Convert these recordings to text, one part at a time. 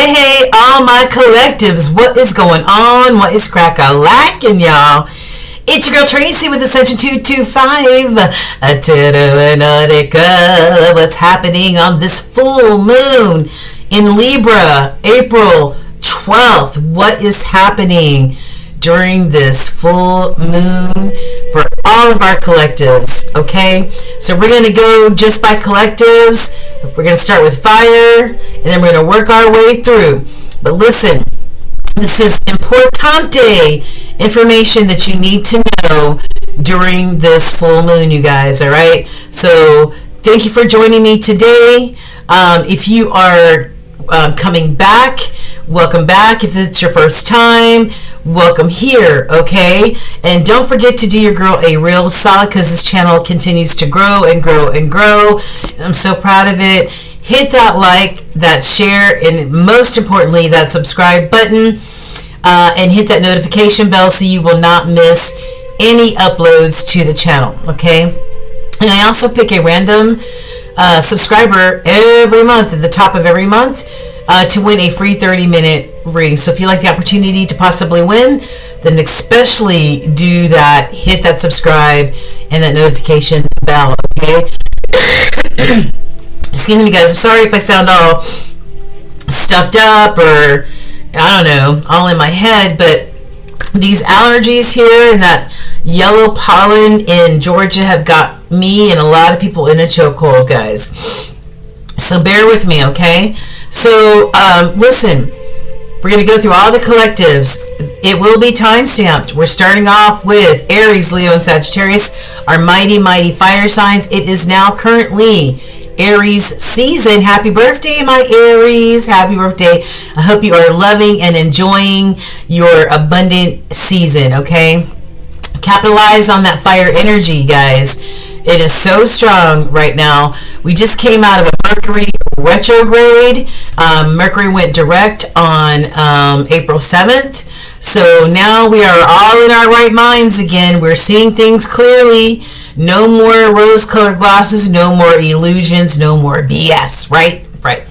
Hey, all my collectives, what is going on? What is crack-a-lackin', y'all? It's your girl Tracy with Ascension 225. What's happening on this full moon in Libra, April 12th? What is happening during this full moon for all of our collectives? Okay, so we're going to go just by collectives. We're going to start with fire, and then we're going to work our way through. But listen, this is importante information that you need to know during this full moon, you guys, all right? So thank you for joining me today. If you are coming back, welcome back. If it's your first time, welcome here, okay? And don't forget to do your girl a real solid, because this channel continues to grow and grow and grow. I'm so proud of it. Hit that like, that share, and most importantly, that subscribe button, and hit that notification bell so you will not miss any uploads to the channel, okay? And I also pick a random subscriber every month, at the top of every month, to win a free 30-minute reading. So if you like the opportunity to possibly win, then especially do that. Hit that subscribe and that notification bell, okay? Excuse me, guys. I'm sorry if I sound all stuffed up or, I don't know, all in my head, but these allergies here and that yellow pollen in Georgia have got me and a lot of people in a chokehold, guys. So bear with me, okay? So, listen, we're going to go through all the collectives. It will be time-stamped. We're starting off with Aries, Leo, and Sagittarius, our mighty, mighty fire signs. It is now currently Aries season. Happy birthday, my Aries. Happy birthday. I hope you are loving and enjoying your abundant season, okay? Capitalize on that fire energy, guys. It is so strong right now. We just came out of a Mercury retrograde. Mercury went direct on April 7th. So now we are all in our right minds again. We're seeing things clearly. No more rose-colored glasses. No more illusions. No more BS. Right? Right.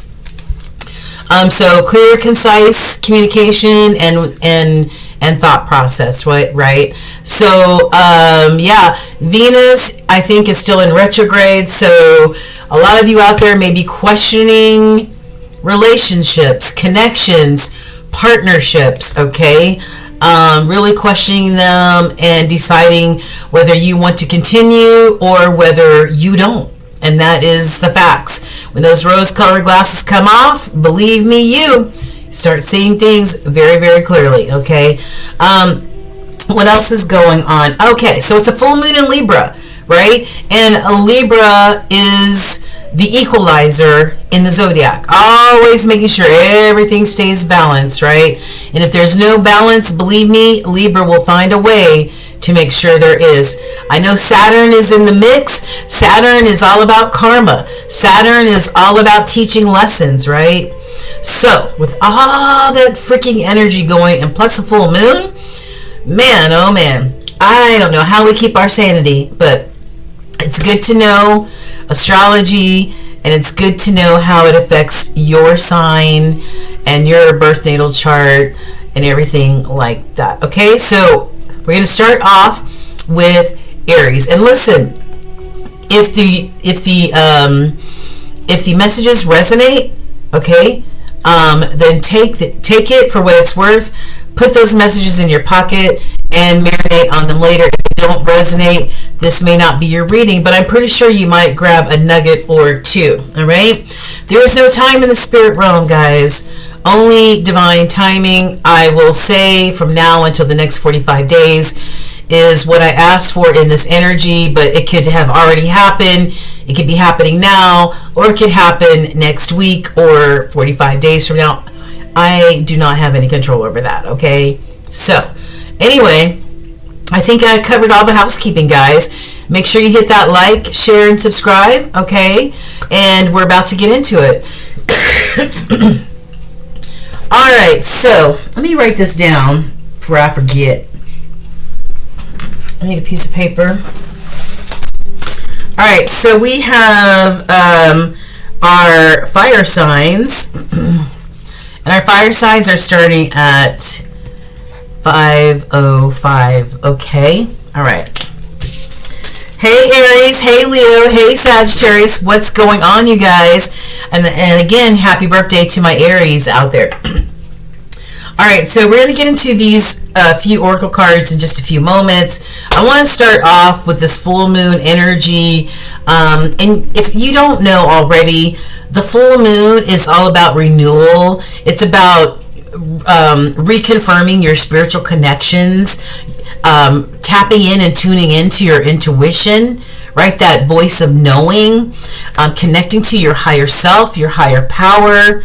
So clear, concise communication and thought process, right? So, yeah, Venus, I think, is still in retrograde. So a lot of you out there may be questioning relationships, connections, partnerships, okay? Really questioning them and deciding whether you want to continue or whether you don't. And that is the facts. When those rose-colored glasses come off, believe me, you start seeing things very, very clearly, okay? What else is going on? Okay, so it's a full moon in Libra, right? And a Libra is the equalizer in the zodiac, always making sure everything stays balanced, right? And if there's no balance, believe me, Libra will find a way to make sure there is. I know Saturn is in the mix. Saturn is all about karma. Saturn is all about teaching lessons, right? So, with all that freaking energy going, and plus a full moon, man, oh man, I don't know how we keep our sanity, but it's good to know astrology, and it's good to know how it affects your sign and your birth natal chart and everything like that. Okay, so we're going to start off with Aries, and listen, if the messages resonate, okay, then take it for what it's worth. Put those messages in your pocket and marinate on them later. If they don't resonate, this may not be your reading, but I'm pretty sure you might grab a nugget or two, all right? There is no time in the spirit realm, guys. Only divine timing. I will say from now until the next 45 days is what I asked for in this energy, but it could have already happened. It could be happening now, or it could happen next week or 45 days from now. I do not have any control over that, okay? So, anyway, I think I covered all the housekeeping, guys. Make sure you hit that like, share, and subscribe, okay? And we're about to get into it. All right, so let me write this down before I forget. I need a piece of paper. All right, so we have our fire signs. And our fire signs are starting at 5:05. Okay. All right. Hey Aries, hey Leo, hey Sagittarius. What's going on, you guys? And again, happy birthday to my Aries out there. All right, so we're going to get into these few oracle cards in just a few moments. I want to start off with this full moon energy. And if you don't know already, the full moon is all about renewal. It's about reconfirming your spiritual connections, tapping in and tuning into your intuition, right? That voice of knowing, connecting to your higher self, your higher power,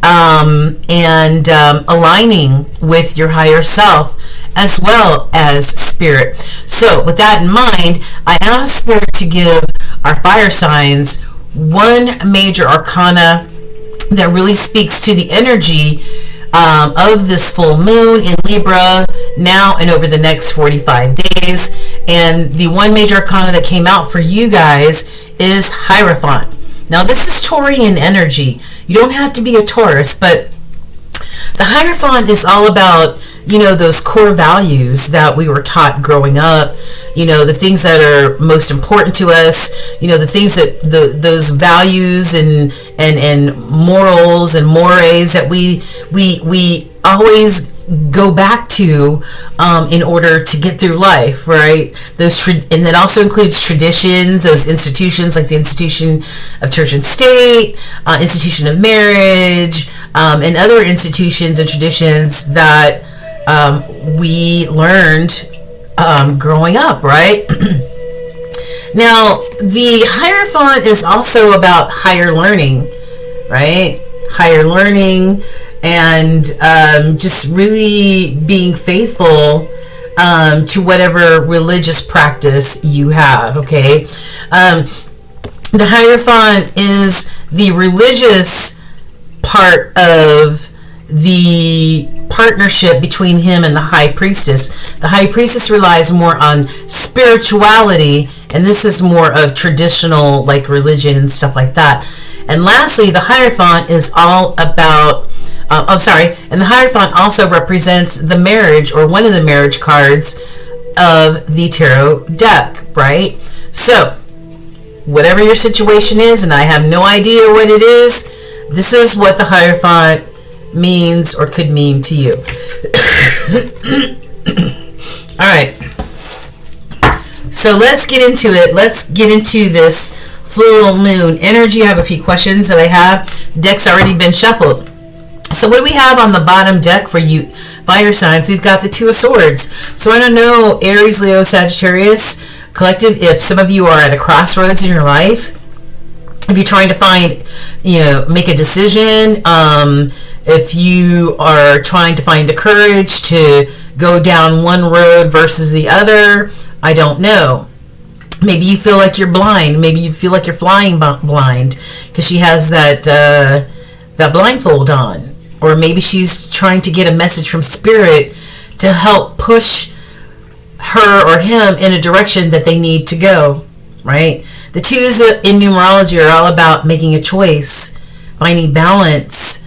and aligning with your higher self as well as spirit. So with that in mind, I asked Spirit to give our fire signs one major arcana that really speaks to the energy of this full moon in Libra now and over the next 45 days. And the one major arcana that came out for you guys is Hierophant. Now this is Taurian energy. You don't have to be a Taurus, but the Hierophant is all about, you know, those core values that we were taught growing up, you know, the things that are most important to us, you know, the things that those values and morals and mores that we always go back to in order to get through life, right? And that also includes traditions, those institutions like the institution of church and state, institution of marriage, and other institutions and traditions that we learned growing up, right? Now, the Hierophant is also about higher learning, right? Higher learning and just really being faithful to whatever religious practice you have, okay? The Hierophant is the religious part of the partnership between him and the High Priestess. The High Priestess relies more on spirituality, and this is more of traditional, like, religion and stuff like that. And lastly, the Hierophant is all about and the Hierophant also represents the marriage, or one of the marriage cards of the tarot deck, right? So whatever your situation is, and I have no idea what it is, this is what the Hierophant means or could mean to you. All right, so let's get into it. Let's get into this full moon energy. I have a few questions that I have. Deck's already been shuffled. So what do we have on the bottom deck for you fire signs? We've got the Two of Swords. So I don't know, Aries, Leo, Sagittarius collective, if some of you are at a crossroads in your life, if you're trying to find, you know, make a decision, if you are trying to find the courage to go down one road versus the other, I don't know. Maybe you feel like you're blind. Maybe you feel like you're flying blind because she has that blindfold on. Or maybe she's trying to get a message from Spirit to help push her or him in a direction that they need to go, right? The twos in numerology are all about making a choice, finding balance,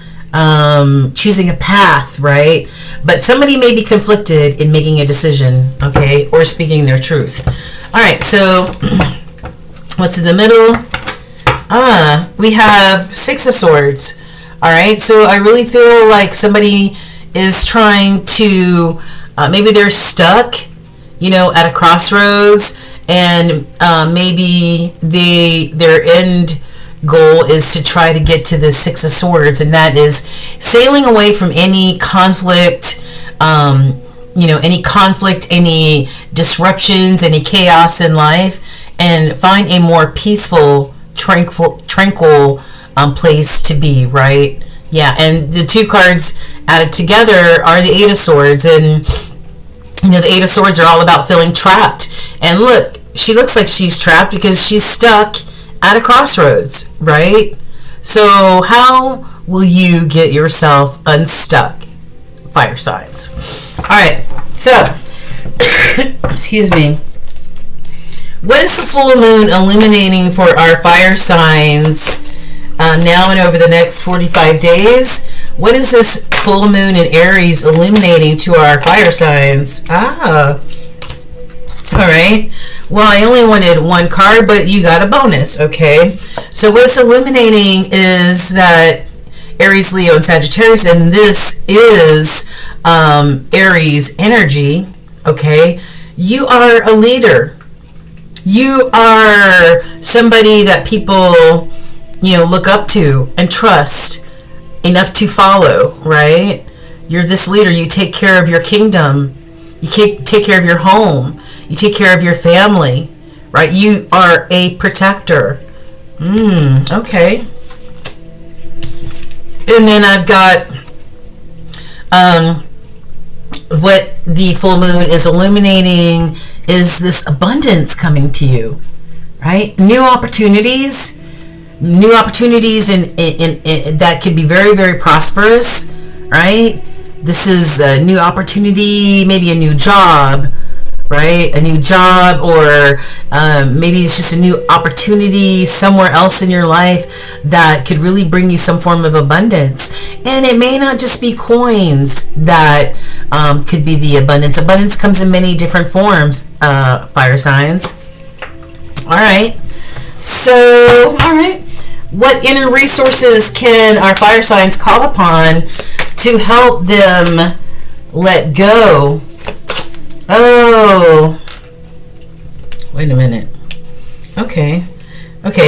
choosing a path, right? But somebody may be conflicted in making a decision, okay, or speaking their truth. All right, so what's in the middle? We have Six of Swords. All right, so I really feel like somebody is trying to, maybe they're stuck, you know, at a crossroads, and maybe their end goal is to try to get to the Six of Swords, and that is sailing away from any conflict, any disruptions, any chaos in life, and find a more peaceful, tranquil place to be, right? Yeah, and the two cards added together are the Eight of Swords, and you know, the Eight of Swords are all about feeling trapped. And look, she looks like she's trapped because she's stuck at a crossroads, right? So how will you get yourself unstuck? Fire signs. All right, so excuse me. What is the full moon illuminating for our fire signs now and over the next 45 days? What is this full moon in Aries illuminating to our fire signs? All right. Well, I only wanted one card, but you got a bonus, okay? So what's illuminating is that Aries, Leo, and Sagittarius, and this is Aries energy, okay? You are a leader. You are somebody that people, look up to and trust enough to follow, right? You're this leader. You take care of your kingdom. You take care of your home. You take care of your family, right? You are a protector. Okay. And then I've got what the full moon is illuminating is this abundance coming to you, right? New opportunities in that could be very, very prosperous, right? This is a new opportunity, maybe a new job, right? A new job, or maybe it's just a new opportunity somewhere else in your life that could really bring you some form of abundance. And it may not just be coins that could be the abundance. Abundance comes in many different forms, fire signs. All right. So, what inner resources can our fire signs call upon to help them let go? Oh, wait a minute. Okay,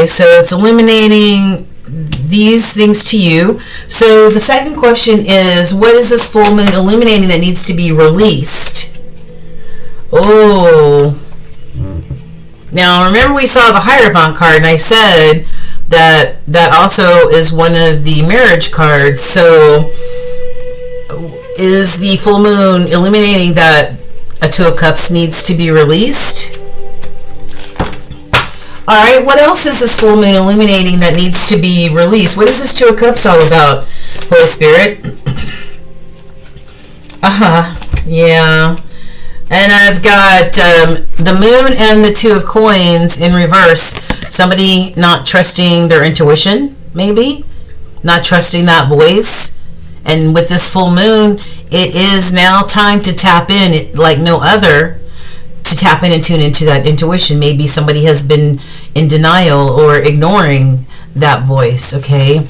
so it's illuminating these things to you. So the second question is, what is this full moon illuminating that needs to be released? Oh, now remember we saw the Hierophant card, and I said that also is one of the marriage cards. So is the full moon illuminating that a Two of Cups needs to be released? All right, what else is this full moon illuminating that needs to be released? What is this Two of Cups all about, Holy Spirit? Yeah. And I've got the moon and the Two of Coins in reverse. Somebody not trusting their intuition, maybe. Not trusting that voice. And with this full moon, it is now time to tap in like no other, to tap in and tune into that intuition. Maybe somebody has been in denial or ignoring that voice, okay?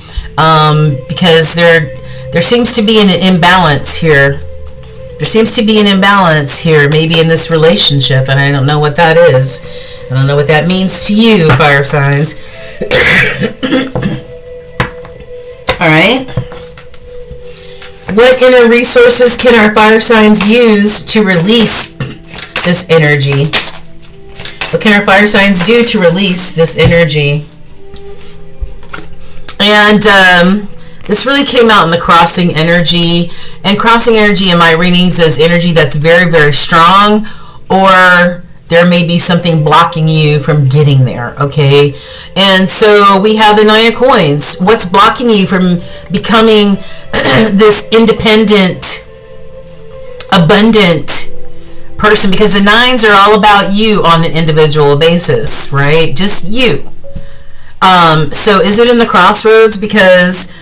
Because there seems to be an imbalance here. There seems to be an imbalance here, maybe in this relationship, and I don't know what that is. I don't know what that means to you, fire signs. All right. What inner resources can our fire signs use to release this energy? What can our fire signs do to release this energy? And this really came out in the crossing energy. And crossing energy in my readings is energy that's very, very strong, or there may be something blocking you from getting there, okay? And so we have the Nine of Coins. What's blocking you from becoming this independent, abundant person? Because the nines are all about you on an individual basis, right? Just you. So is it in the crossroads because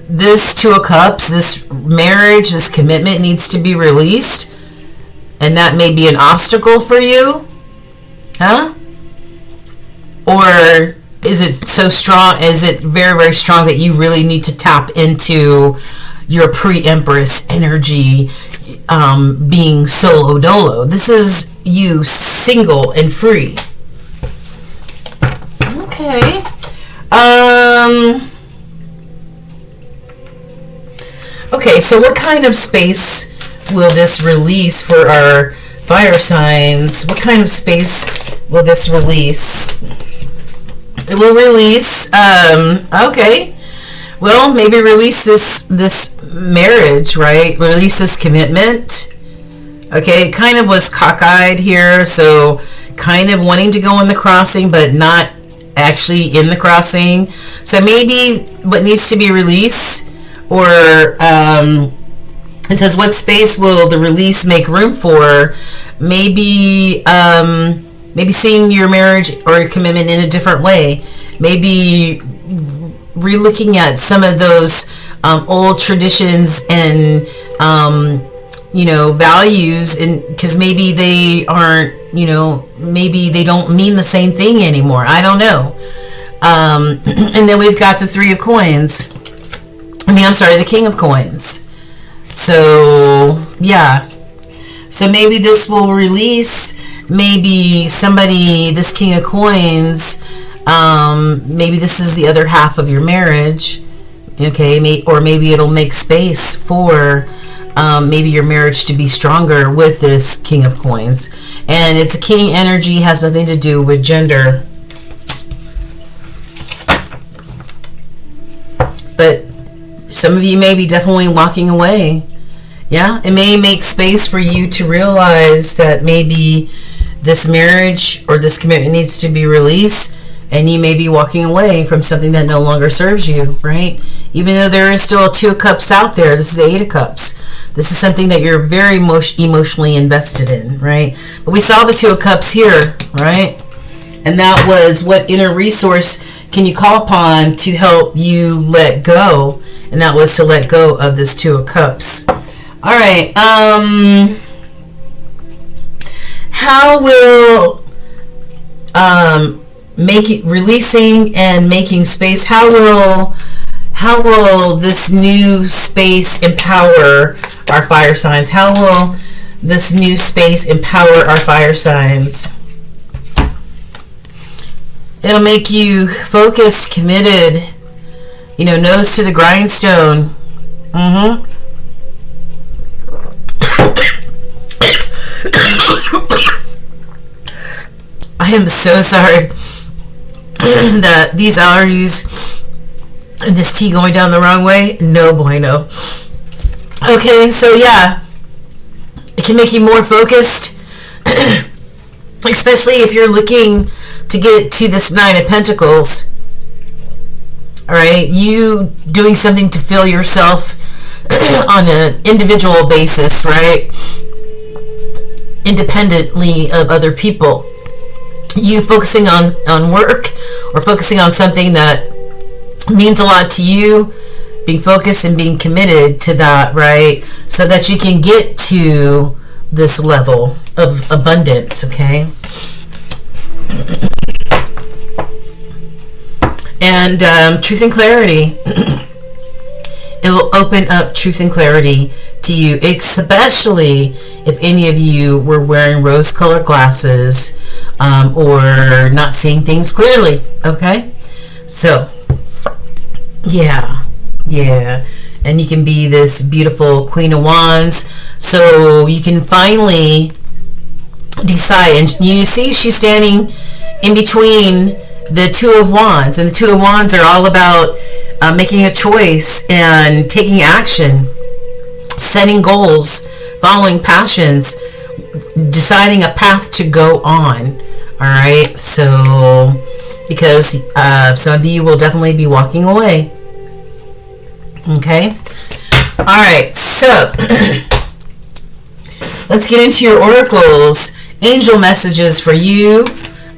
this Two of Cups, this marriage, this commitment needs to be released, and that may be an obstacle for you? Huh? Or is it so strong, is it very, very strong that you really need to tap into your pre-Empress energy, being solo dolo? This is you single and free. Okay. Okay, so what kind of space will this release for our fire signs? What kind of space will this release? It will release, okay. Well, maybe release this marriage, right? Release this commitment. Okay, it kind of was cockeyed here, so kind of wanting to go in the crossing, but not actually in the crossing. So maybe what needs to be released, or it says, what space will the release make room for? Maybe seeing your marriage or your commitment in a different way. Maybe relooking at some of those old traditions and values, and because maybe they aren't, maybe they don't mean the same thing anymore. I don't know. And then we've got the Three of Coins. The King of Coins. So yeah. So maybe this will release. Maybe somebody, this King of Coins, maybe this is the other half of your marriage. Okay, or maybe it'll make space for maybe your marriage to be stronger with this King of Coins. And it's a king energy, has nothing to do with gender. But some of you may be definitely walking away. Yeah, it may make space for you to realize that maybe this marriage or this commitment needs to be released, and you may be walking away from something that no longer serves you, right? Even though there is still a Two of Cups out there, this is the Eight of Cups. This is something that you're very emotionally invested in, right? But we saw the Two of Cups here, right? And that was, what inner resource can you call upon to help you let go? And that was to let go of this Two of Cups. All right. How will releasing and making space? How will this new space empower our fire signs? How will this new space empower our fire signs? It'll make you focused, committed, nose to the grindstone. I am so sorry that these allergies and this tea going down the wrong way, no bueno. Okay, so yeah, it can make you more focused, especially if you're looking to get to this Nine of Pentacles. All right, you doing something to fill yourself on an individual basis, right? Independently of other people. You focusing on work, or focusing on something that means a lot to you, being focused and being committed to that, right? So that you can get to this level of abundance, okay? And truth and clarity. It will open up truth and clarity to you, especially if any of you were wearing rose-colored glasses or not seeing things clearly, okay? So, yeah. And you can be this beautiful Queen of Wands, so you can finally decide. And you see she's standing in between the Two of Wands, and the Two of Wands are all about making a choice and taking action, setting goals, following passions, deciding a path to go on. All right, so because some of you will definitely be walking away. Okay, all right, so let's get into your oracles. Angel messages for you.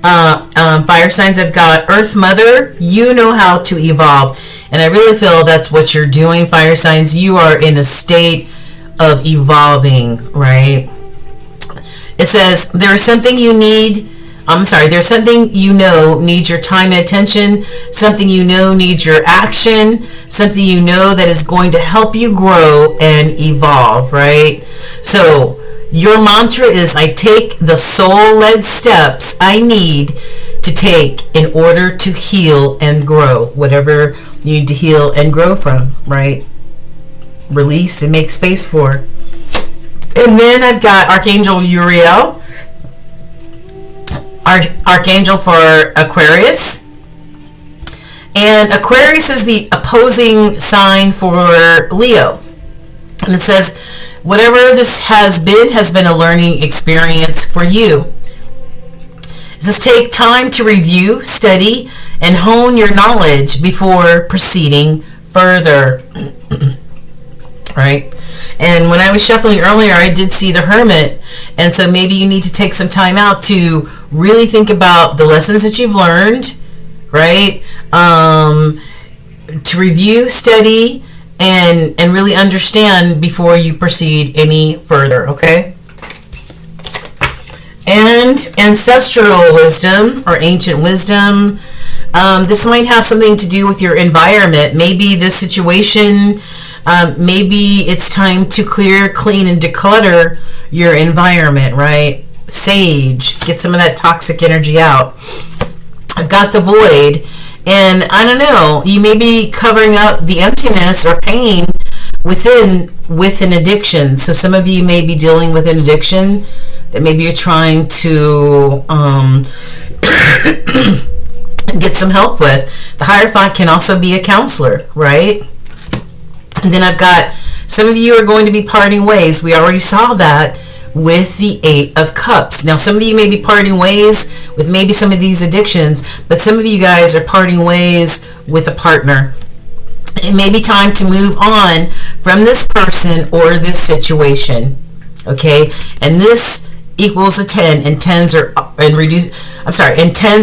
Fire signs. I've got Earth Mother. You know how to evolve, and I really feel that's what you're doing, fire signs. You are in a state of evolving, right? It says there's something you need. There's something you know needs your time and attention, something you know needs your action, something you know that is going to help you grow and evolve, right? So your mantra is, I take the soul-led steps I need to take in order to heal and grow. Whatever you need to heal and grow from, right? Release and make space for. And then I've got Archangel Uriel. Archangel for Aquarius. And Aquarius is the opposing sign for Leo. And it says, whatever this has been a learning experience for you. It says, take time to review, study, and hone your knowledge before proceeding further. Right? And when I was shuffling earlier, I did see the Hermit. And so maybe you need to take some time out to really think about the lessons that you've learned, right? To review, study, and really understand before you proceed any further, okay? And ancestral wisdom or ancient wisdom. This might have something to do with your environment. Maybe this situation, maybe it's time to clear, clean, and declutter your environment, right? Sage, get some of that toxic energy out. I've got the void, and I don't know, you may be covering up the emptiness or pain with an addiction. So some of you may be dealing with an addiction that maybe you're trying to get some help with. The Hierophant can also be a counselor, right? And then I've got some of you are going to be parting ways. We already saw that with the 8 of Cups. Now, some of you may be parting ways with maybe some of these addictions, but some of you guys are parting ways with a partner. It may be time to move on from this person or this situation, okay? And this equals a 10, and 10s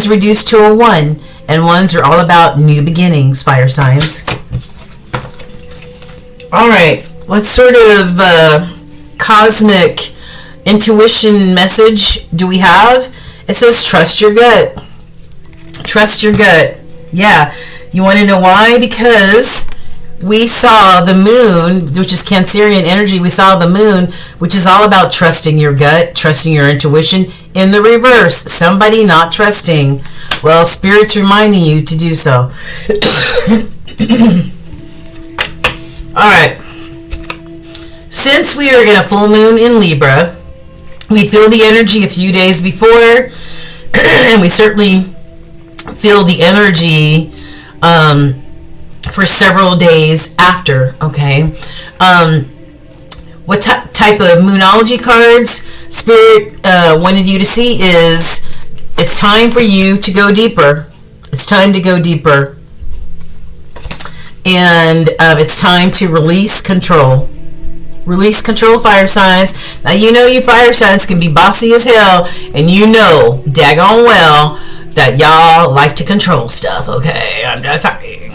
reduced to a 1, and 1s are all about new beginnings, fire signs. All right, what sort of cosmic intuition message do we have? It says trust your gut. Trust your gut. Yeah, you want to know why? Because we saw the moon, which is Cancerian energy. We saw the moon, which is all about trusting your gut, trusting your intuition. In the reverse, somebody not trusting. Well, Spirit's reminding you to do so. All right. Since we are in a full moon in Libra, we feel the energy a few days before, and we certainly feel the energy for several days after, okay? What type of moonology cards Spirit wanted you to see is it's time for you to go deeper. It's time to go deeper. And it's time to release control. Release control, fire signs. Now, you know you fire signs can be bossy as hell, and you know daggone well that y'all like to control stuff, okay? I'm just sorry.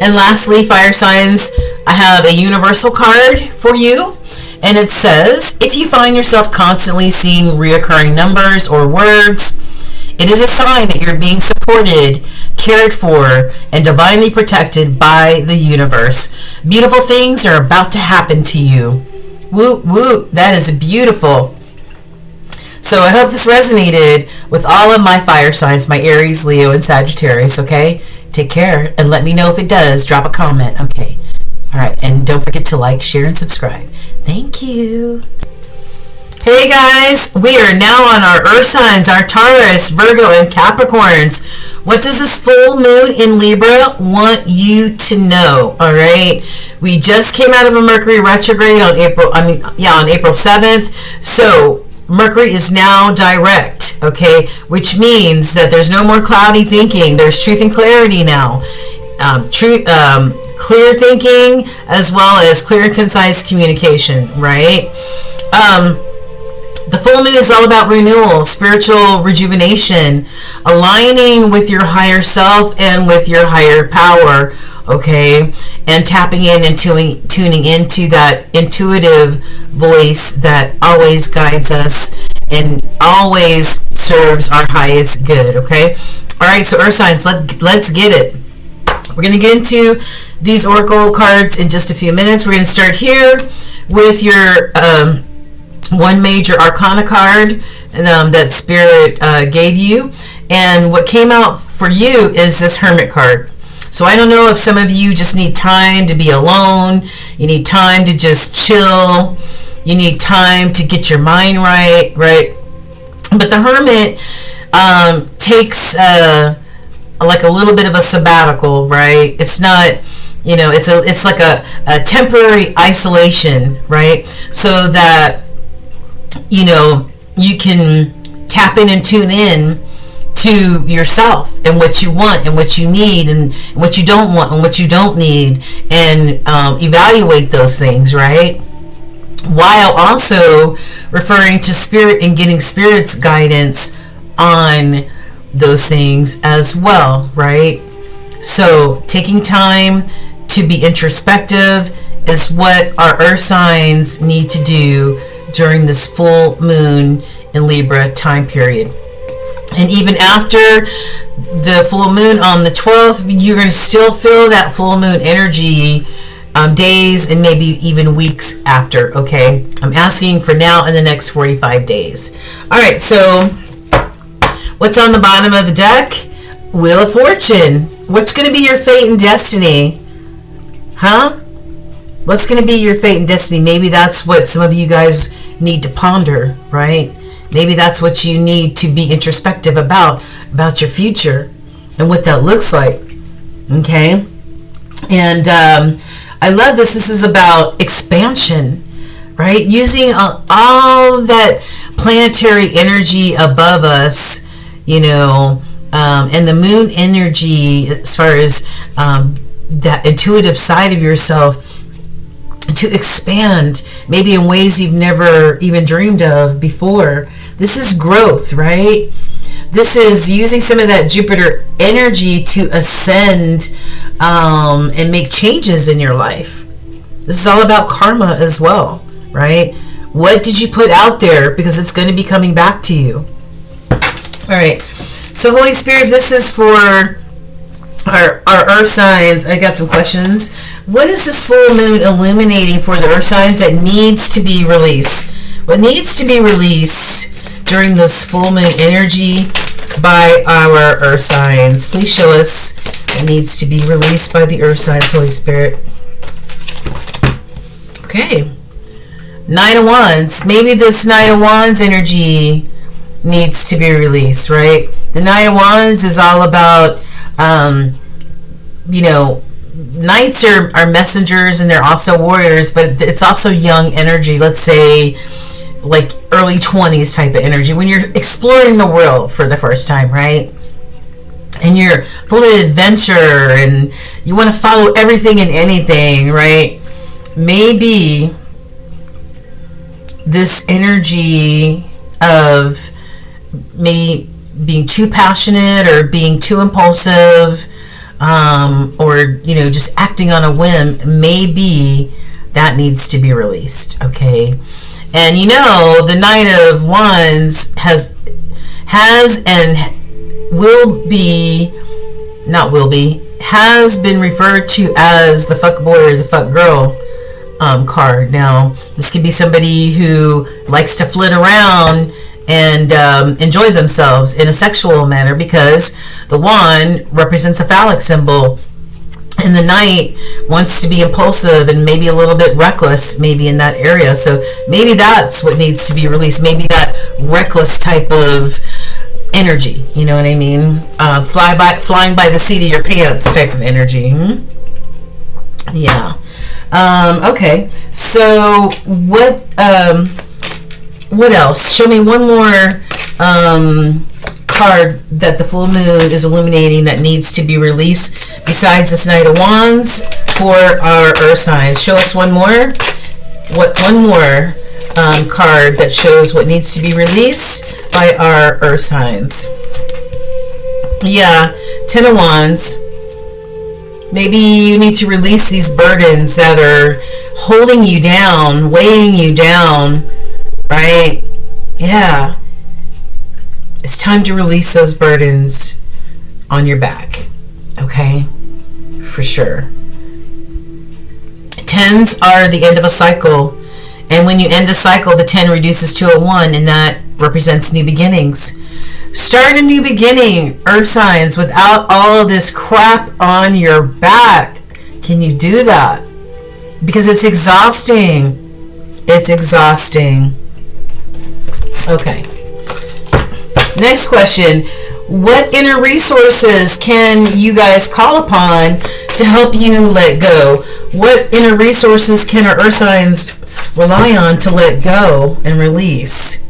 And lastly, fire signs, I have a universal card for you, and it says, if you find yourself constantly seeing reoccurring numbers or words, it is a sign that you're being supported, cared for, and divinely protected by the universe. Beautiful things are about to happen to you. Woo, woo, that is beautiful. So I hope this resonated with all of my fire signs, my Aries, Leo, and Sagittarius, okay? Take care, and let me know if it does. Drop a comment, okay? All right, and don't forget to like, share, and subscribe. Thank you. Hey guys, we are now on our Earth signs, our Taurus, Virgo, and Capricorns. What does this full moon in Libra want you to know? All right, we just came out of a Mercury retrograde on April 7th. So Mercury is now direct, okay, which means that there's no more cloudy thinking. There's truth and clarity now. Clear thinking as well as clear and concise communication, right? The full moon is all about renewal, spiritual rejuvenation, aligning with your higher self and with your higher power, okay? And tapping in and tuning into that intuitive voice that always guides us and always serves our highest good, okay? All right, so Earth signs, let's get it. We're going to get into these oracle cards in just a few minutes. We're going to start here with your one major arcana card that Spirit gave you, and what came out for you is this Hermit card. So I don't know if some of you just need time to be alone, you need time to just chill, you need time to get your mind right? But the Hermit takes like a little bit of a sabbatical, right? It's not, you know, it's like a temporary isolation, right? So that, you know, you can tap in and tune in to yourself and what you want and what you need and what you don't want and what you don't need, and evaluate those things, right? While also referring to Spirit and getting Spirit's guidance on those things as well, right? So taking time to be introspective is what our earth signs need to do during this full moon in Libra time period. And even after the full moon on the 12th, you're going to still feel that full moon energy days and maybe even weeks after, okay? I'm asking for now in the next 45 days. All right, so what's on the bottom of the deck? Wheel of Fortune. What's going to be your fate and destiny? Huh? What's going to be your fate and destiny? Maybe that's what some of you guys need to ponder, right? Maybe that's what you need to be introspective about your future and what that looks like, okay? And I love this. This is about expansion, right? Using all that planetary energy above us, you know, and the moon energy as far as that intuitive side of yourself to expand maybe in ways you've never even dreamed of before. This is growth, right? This is using some of that Jupiter energy to ascend and make changes in your life. This is all about karma as well, right? What did you put out there? Because it's going to be coming back to you. All right. So Holy Spirit, this is for our earth signs. I got some questions. What is this full moon illuminating for the earth signs that needs to be released? What needs to be released during this full moon energy by our earth signs? Please show us what needs to be released by the earth signs, Holy Spirit. Okay. Nine of Wands. Maybe this Nine of Wands energy needs to be released, right? The Nine of Wands is all about, you know, Knights are messengers and they're also warriors, but it's also young energy. Let's say like early 20s type of energy when you're exploring the world for the first time, right? And you're full of adventure and you want to follow everything and anything, right? Maybe this energy of maybe being too passionate or being too impulsive, or, you know, just acting on a whim, maybe that needs to be released, okay? And you know, the Knight of Wands has and has been referred to as the fuck boy or the fuck girl card. Now, this could be somebody who likes to flit around and enjoy themselves in a sexual manner, because the wand represents a phallic symbol, and the knight wants to be impulsive and maybe a little bit reckless maybe in that area. So maybe that's what needs to be released, maybe that reckless type of energy, you know what I mean? Flying by the seat of your pants type of energy. Yeah. Okay, so what else? Show me one more card that the full moon is illuminating that needs to be released besides this Knight of Wands for our earth signs. Show us one more. One more card that shows what needs to be released by our earth signs. Yeah, Ten of Wands. Maybe you need to release these burdens that are holding you down, weighing you down, right? Yeah. It's time to release those burdens on your back, okay? For sure. Tens are the end of a cycle. And when you end a cycle, the 10 reduces to a 1, and that represents new beginnings. Start a new beginning, earth signs, without all of this crap on your back. Can you do that? Because it's exhausting. It's exhausting. Okay. Next question. What inner resources can you guys call upon to help you let go? What inner resources can our earth signs rely on to let go and release?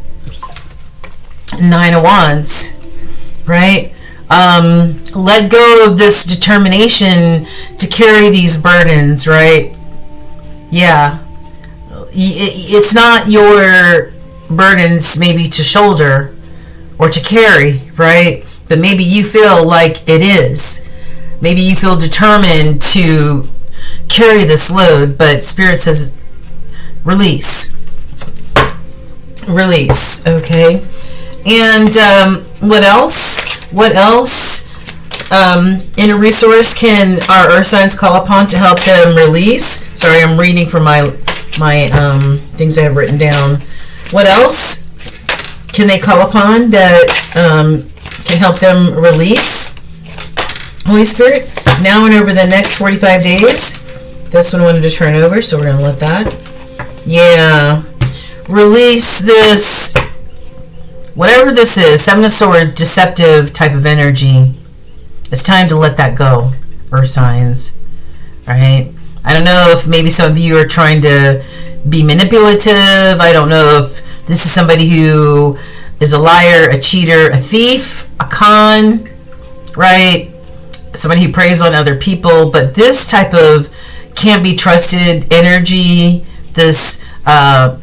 Nine of Wands, right? Let go of this determination to carry these burdens, right? Yeah. It's not your burdens maybe to shoulder or to carry, right? But maybe you feel like it is. Maybe you feel determined to carry this load, but Spirit says release. Release, okay? And what else? What else? In a resource can our earth signs call upon to help them release? Sorry, I'm reading from my things I have written down. What else can they call upon that can help them release? Holy Spirit, now and over the next 45 days. This one wanted to turn over, so we're going to let that. Yeah. Release this, whatever this is, Seven of Swords, deceptive type of energy. It's time to let that go, earth signs. Right? I don't know if maybe some of you are trying to be manipulative. I don't know if this is somebody who is a liar, a cheater, a thief, a con, right? Somebody who preys on other people. But this type of can't be trusted energy, this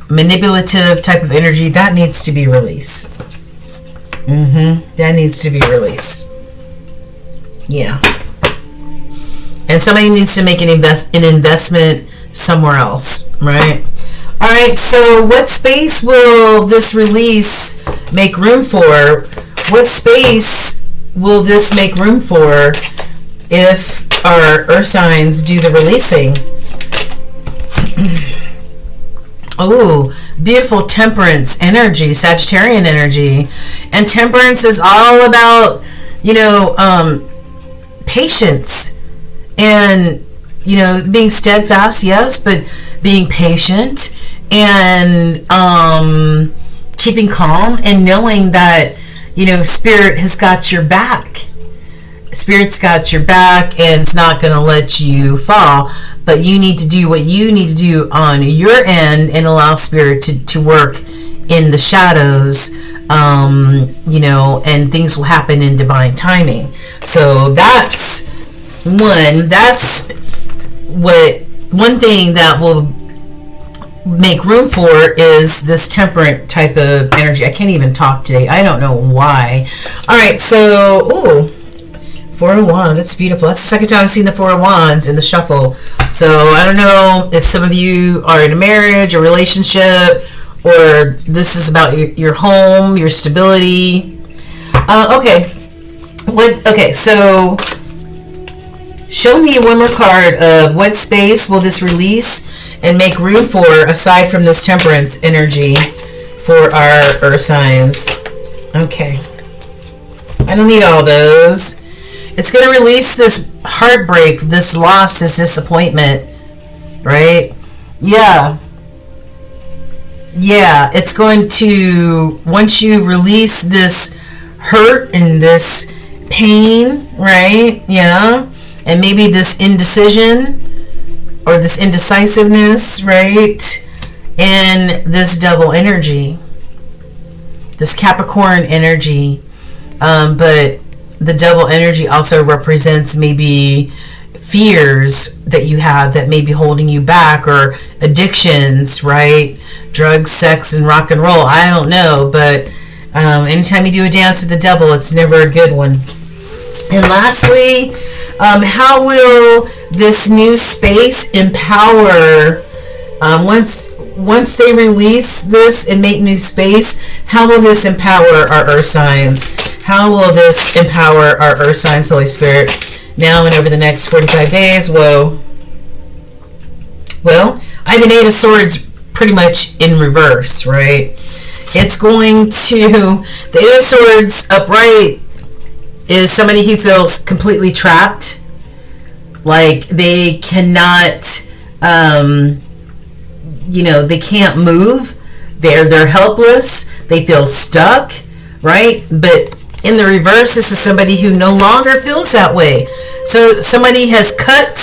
manipulative type of energy, that needs to be released. That needs to be released. Yeah. And somebody needs to make an investment somewhere else, right? All right, so what space will this release make room for? What space will this make room for if our earth signs do the releasing? Oh, beautiful Temperance energy, Sagittarian energy. And Temperance is all about, patience and, being steadfast, yes, but being patient and keeping calm and knowing that, Spirit has got your back. Spirit's got your back and it's not going to let you fall. But you need to do what you need to do on your end and allow Spirit to work in the shadows, and things will happen in divine timing. So that's one thing that will make room for is this temperate type of energy. I can't even talk today. I don't know why. All right, so, Four of Wands, that's beautiful. That's the second time I've seen the Four of Wands in the shuffle. So I don't know if some of you are in a marriage, a relationship, or this is about your home, your stability. Okay, so show me one more card of what space will this release and make room for, aside from this Temperance energy, for our earth signs. Okay. I don't need all those. It's going to release this heartbreak, this loss, this disappointment, right? Yeah. It's going to, once you release this hurt and this pain, right? Yeah. And maybe this indecision or this indecisiveness, right? And this double energy, this Capricorn energy. But the double energy also represents maybe fears that you have that may be holding you back, or addictions, right? Drugs, sex, and rock and roll. I don't know, but anytime you do a dance with the devil, it's never a good one. And lastly, how will this new space empower, once they release this and make new space, how will this empower our earth signs? How will this empower our earth signs, Holy Spirit, now and over the next 45 days? Well, I have an Eight of Swords pretty much in reverse, right? It's going to, the Eight of Swords upright is somebody who feels completely trapped, like they cannot, they can't move. They're helpless. They feel stuck, right? But in the reverse, this is somebody who no longer feels that way. So somebody has cut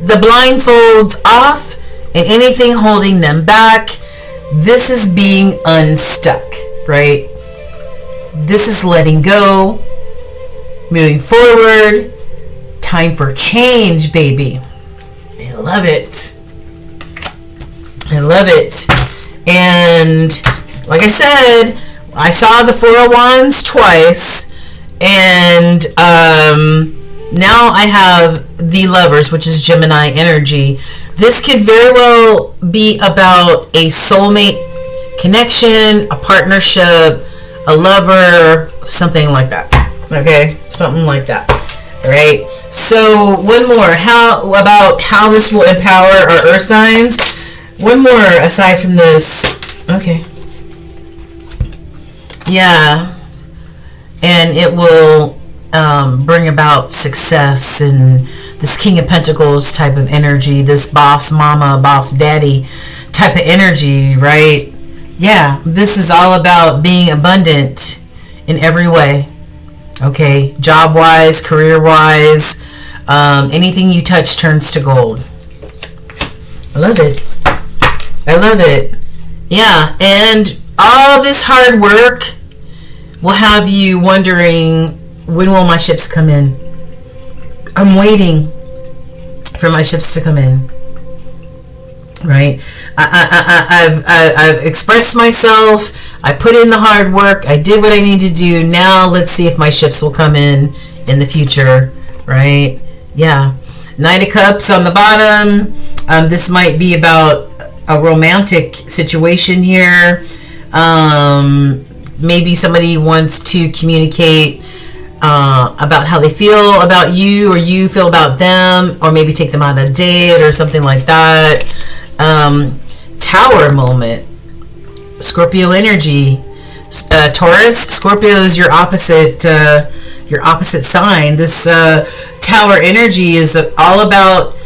the blindfolds off and anything holding them back. This is being unstuck, right? This is letting go, moving forward. Time for change, baby. I love it. I love it. And like I said, I saw the Four of Wands twice, and now I have the Lovers, which is Gemini energy. This could very well be about a soulmate connection, a partnership, a lover, something like that. Okay, something like that. All right. So one more. How this will empower our earth signs? One more aside from this. Okay. Yeah. And it will bring about success and this King of Pentacles type of energy, this boss mama, boss daddy type of energy, right? Yeah, this is all about being abundant in every way. Okay, job-wise, career-wise, anything you touch turns to gold. I love it. I love it. Yeah, and all this hard work will have you wondering, when will my ships come in? I'm waiting for my ships to come in. Right? I've expressed myself. I put in the hard work. I did what I need to do. Now let's see if my ships will come in the future. Right? Yeah. Knight of Cups on the bottom. This might be about a romantic situation here. Maybe somebody wants to communicate about how they feel about you, or you feel about them, or maybe take them on a date or something like that. Tower moment. Scorpio energy. Taurus. Scorpio is your opposite sign. This tower energy is all about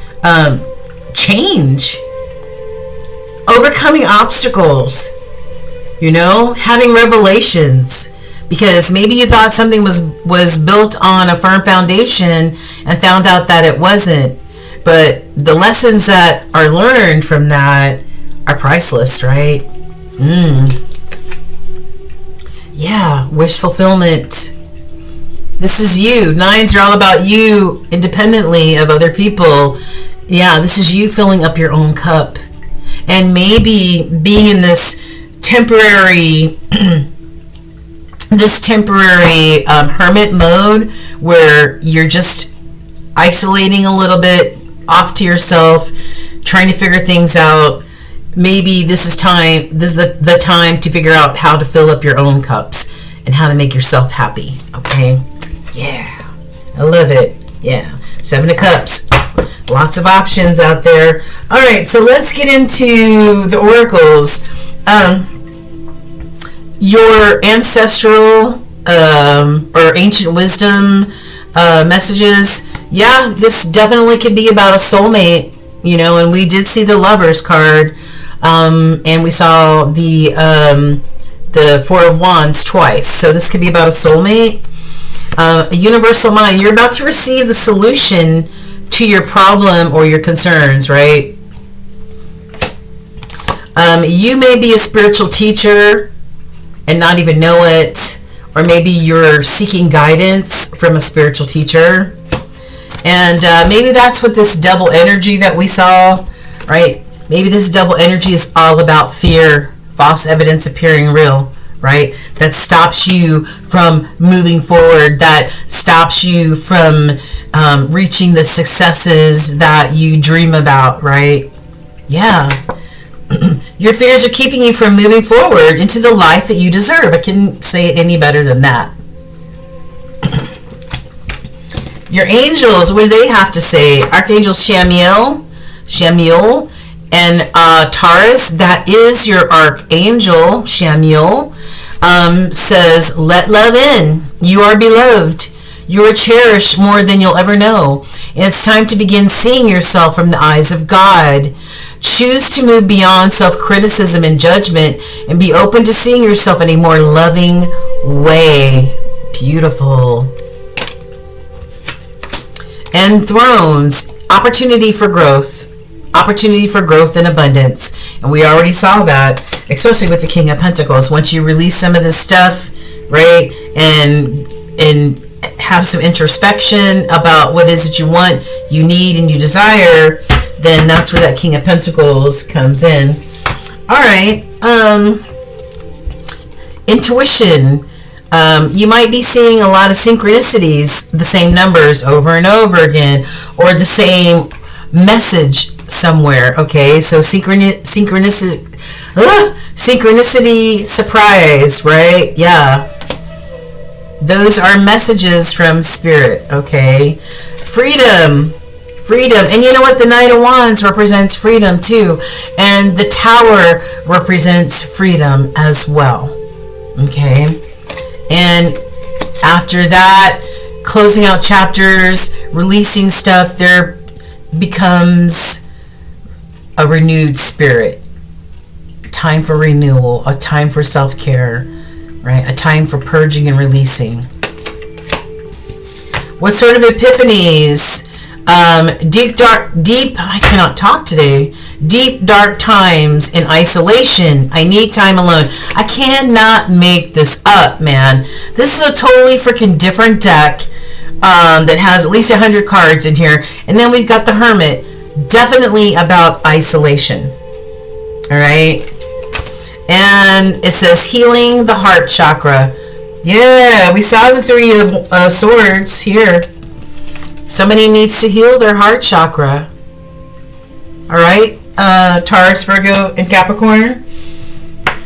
change, overcoming obstacles, having revelations, because maybe you thought something was built on a firm foundation and found out that it wasn't. But the lessons that are learned from that are priceless, right? Yeah, wish fulfillment. This is you. Nines are all about you independently of other people. Yeah, this is you filling up your own cup. And maybe being in this temporary hermit mode where you're just isolating a little bit, off to yourself, trying to figure things out. Maybe this is the time to figure out how to fill up your own cups and how to make yourself happy. Okay? Yeah. I love it. Yeah. 7 of Cups. Lots of options out there. All right, so let's get into the oracles. Your ancestral or ancient wisdom messages. Yeah, this definitely could be about a soulmate, and we did see the Lovers card, and we saw the Four of Wands twice. So this could be about a soulmate. A universal mind. You're about to receive the solution to your problem or your concerns, right? You may be a spiritual teacher and not even know it, or maybe you're seeking guidance from a spiritual teacher. And maybe that's what this double energy that we saw, right? Maybe this double energy is all about fear, false evidence appearing real, right? That stops you from moving forward, that stops you from reaching the successes that you dream about, right? Yeah. Your fears are keeping you from moving forward into the life that you deserve. I couldn't say it any better than that. Your angels, what do they have to say? Archangel Shamiel, and Taurus, that is your archangel, Shamiel, says, let love in. You are beloved. You are cherished more than you'll ever know. And it's time to begin seeing yourself from the eyes of God. Choose to move beyond self-criticism and judgment and be open to seeing yourself in a more loving way. Beautiful. And Thrones, opportunity for growth. Opportunity for growth and abundance. And we already saw that, especially with the King of Pentacles. Once you release some of this stuff, right, and have some introspection about what is it you want, you need, and you desire, then that's where that King of Pentacles comes in. All right. Intuition. You might be seeing a lot of synchronicities, the same numbers over and over again, or the same message somewhere. Okay, so synchronicity, surprise, right? Yeah, those are messages from spirit. Okay, freedom. And you know what? The Knight of Wands represents freedom too, and the Tower represents freedom as well. Okay, and after that, closing out chapters, releasing stuff, there becomes a renewed spirit. Time for renewal, a time for self-care, right? A time for purging and releasing. What sort of epiphanies? I cannot talk today. Deep, dark times in isolation. I need time alone. I cannot make this up, man. This is a totally freaking different deck that has at least 100 cards in here. And then we've got the Hermit. Definitely about isolation. Alright? And it says healing the heart chakra. Yeah, we saw the Three of Swords here. Somebody needs to heal their heart chakra. Alright? Taurus, Virgo, and Capricorn.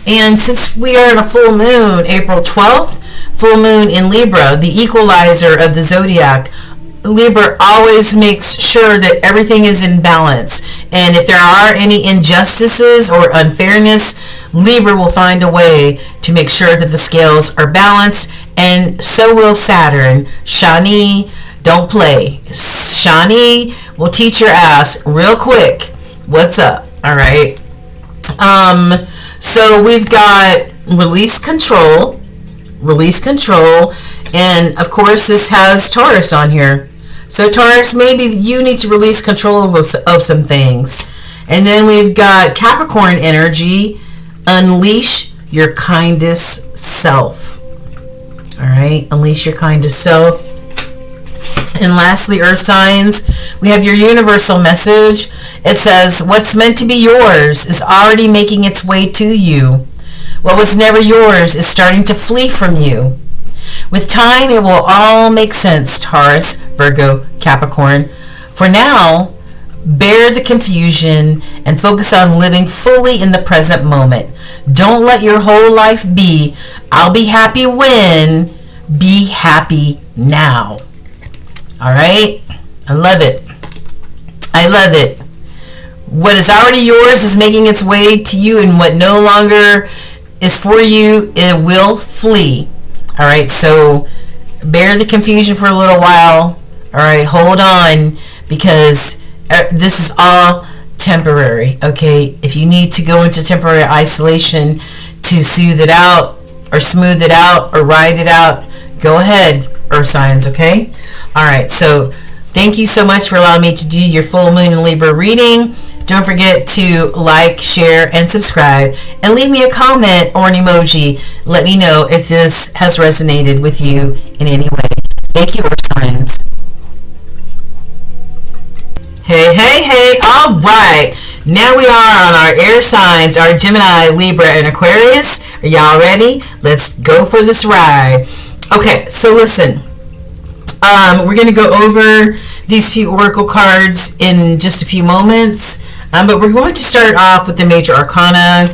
And since we are in a full moon, April 12th, full moon in Libra, the equalizer of the zodiac, Libra always makes sure that everything is in balance. And if there are any injustices or unfairness, Libra will find a way to make sure that the scales are balanced. And so will Saturn. Shani, don't play. Shani will teach your ass real quick what's up. All right. So we've got release control, and of course this has Taurus on here. So Taurus, maybe you need to release control of some things. And then we've got Capricorn energy, unleash your kindest self. All right, unleash your kindest self. And lastly, earth signs, we have your universal message. It says, what's meant to be yours is already making its way to you. What was never yours is starting to flee from you. With time, it will all make sense, Taurus, Virgo, Capricorn. For now, bear the confusion and focus on living fully in the present moment. Don't let your whole life be, I'll be happy when, be happy now. All right? I love it. What is already yours is making its way to you, and what no longer is for you, it will flee. All right? So bear the confusion for a little while. All right? Hold on, because this is all temporary. Okay? If you need to go into temporary isolation to soothe it out or smooth it out or ride it out, go ahead, earth signs. Okay? All right, so thank you so much for allowing me to do your full moon in Libra reading. Don't forget to like, share, and subscribe, and leave me a comment or an emoji. Let me know if this has resonated with you in any way. Thank you, earth signs. Hey, all right. Now we are on our air signs, our Gemini, Libra, and Aquarius. Are y'all ready? Let's go for this ride. Okay, so listen. We're going to go over these few oracle cards in just a few moments, but we're going to start off with the major arcana.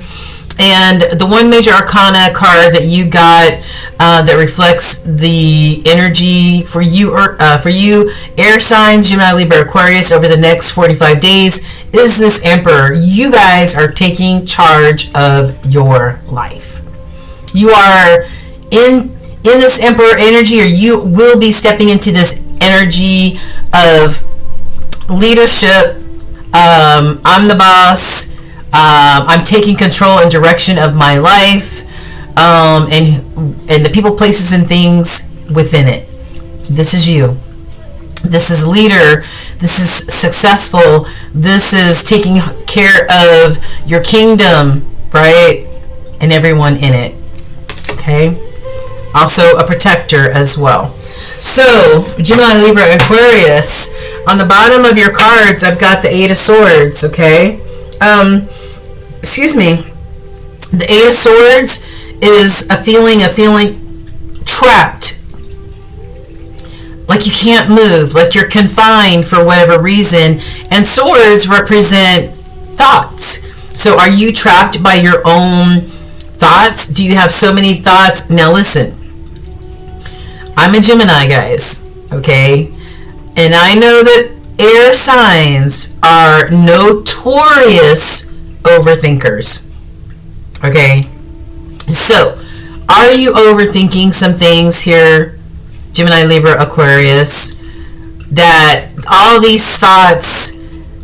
And the one major arcana card that you got that reflects the energy for you air signs, Gemini, Libra, Aquarius, over the next 45 days is this Emperor. You guys are taking charge of your life. You are in this Emperor energy, or you will be stepping into this energy of leadership. I'm the boss. I'm taking control and direction of my life, and the people, places, and things within it. This is you. This is leader. This is successful. This is taking care of your kingdom, right? And everyone in it. Okay? Also a protector as well. So, Gemini, Libra, Aquarius. On the bottom of your cards, I've got the Eight of Swords, okay? The Eight of Swords is a feeling trapped, like you can't move, like you're confined for whatever reason. And swords represent thoughts. So are you trapped by your own thoughts? Do you have so many thoughts? Now listen, I'm a Gemini, guys, okay? And I know that air signs are notorious overthinkers, okay? So are you overthinking some things here, Gemini, Libra, Aquarius, that all these thoughts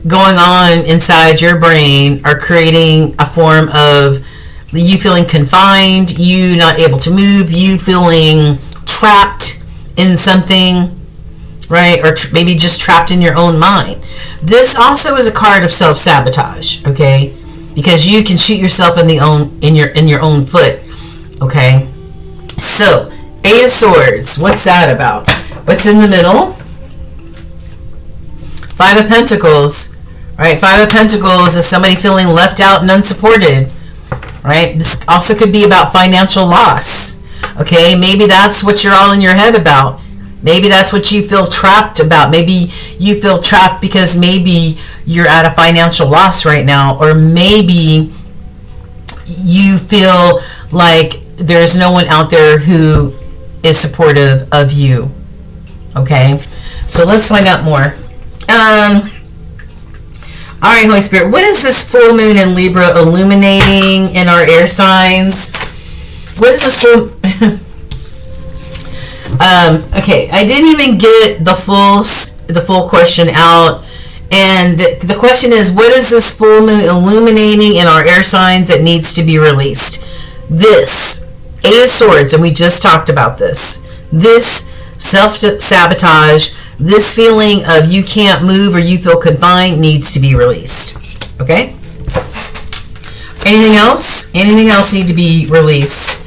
going on inside your brain are creating a form of you feeling confined, you not able to move, you feeling trapped in something, right? Or maybe just trapped in your own mind. This also is a card of self-sabotage, okay? Because you can shoot yourself in your own foot, okay? So, Eight of Swords, what's that about? What's in the middle? Five of Pentacles, right? Five of Pentacles is somebody feeling left out and unsupported, right? This also could be about financial loss, okay? Maybe that's what you're all in your head about. Maybe that's what you feel trapped about. Maybe you feel trapped because maybe you're at a financial loss right now, or maybe you feel like there's no one out there who is supportive of you, okay? So let's find out more. All right, Holy Spirit, what is this full moon in Libra illuminating in our air signs? What is this full... okay, I didn't even get the full question out. And the question is, what is this full moon illuminating in our air signs that needs to be released? This, Eight of Swords, and we just talked about this. This self-sabotage, this feeling of you can't move or you feel confined needs to be released. Okay? Anything else? Anything else need to be released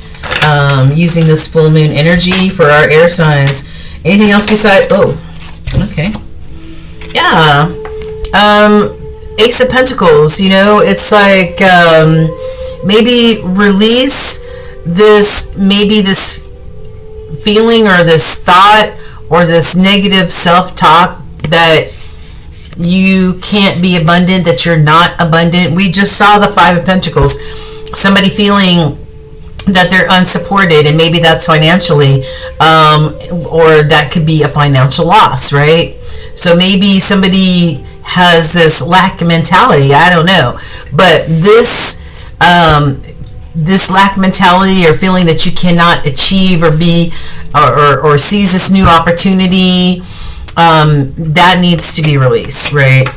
using this full moon energy for our air signs? Anything else besides... Oh, okay. Yeah. Ace of Pentacles, you know, it's like maybe release this, maybe this feeling or this thought or this negative self-talk that you can't be abundant, that you're not abundant. We just saw the Five of Pentacles. Somebody feeling that they're unsupported, and maybe that's financially, or that could be a financial loss, right? So maybe somebody has this lack mentality, I don't know, but this this lack mentality or feeling that you cannot achieve or be or seize this new opportunity, that needs to be released, right?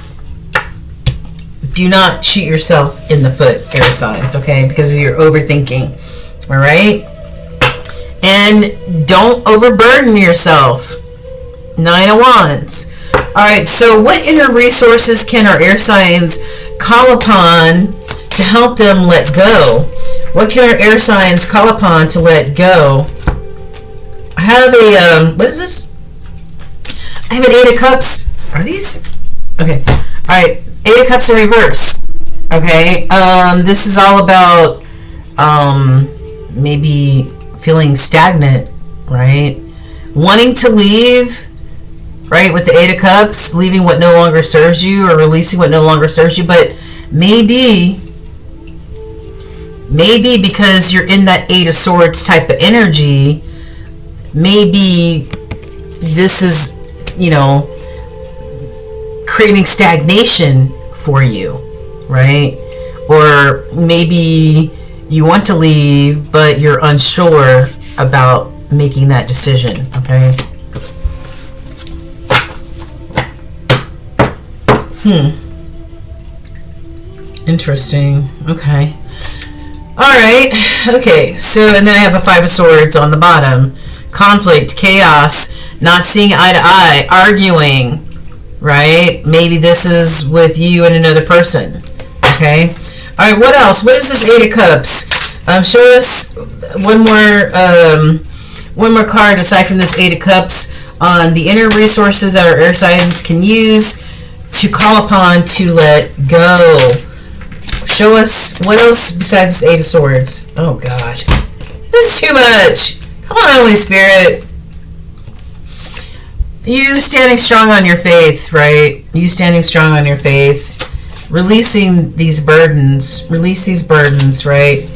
Do not shoot yourself in the foot, air signs, okay, because of your overthinking. All right, and don't overburden yourself. Nine of Wands. All right, so what inner resources can our air signs call upon to help them let go? What can our air signs call upon to let go? I have a what is this? I have an Eight of Cups. Are these? Okay. All right, Eight of Cups in reverse. Okay. This is all about maybe feeling stagnant, right? Wanting to leave, right? With the Eight of Cups, leaving what no longer serves you or releasing what no longer serves you. But maybe because you're in that Eight of Swords type of energy, maybe this is, you know, creating stagnation for you, right? Or maybe you want to leave, but you're unsure about making that decision, okay? Interesting. Okay. All right. Okay. So, and then I have a Five of Swords on the bottom. Conflict, chaos, not seeing eye to eye, arguing, right? Maybe this is with you and another person, okay? All right, what else? What is this Eight of Cups? Show us one more card aside from this Eight of Cups on the inner resources that our air signs can use to call upon to let go. Show us what else besides this Eight of Swords. Oh God, this is too much. Come on, Holy Spirit. You standing strong on your faith, right? You standing strong on your faith. Releasing these burdens. Release these burdens, right?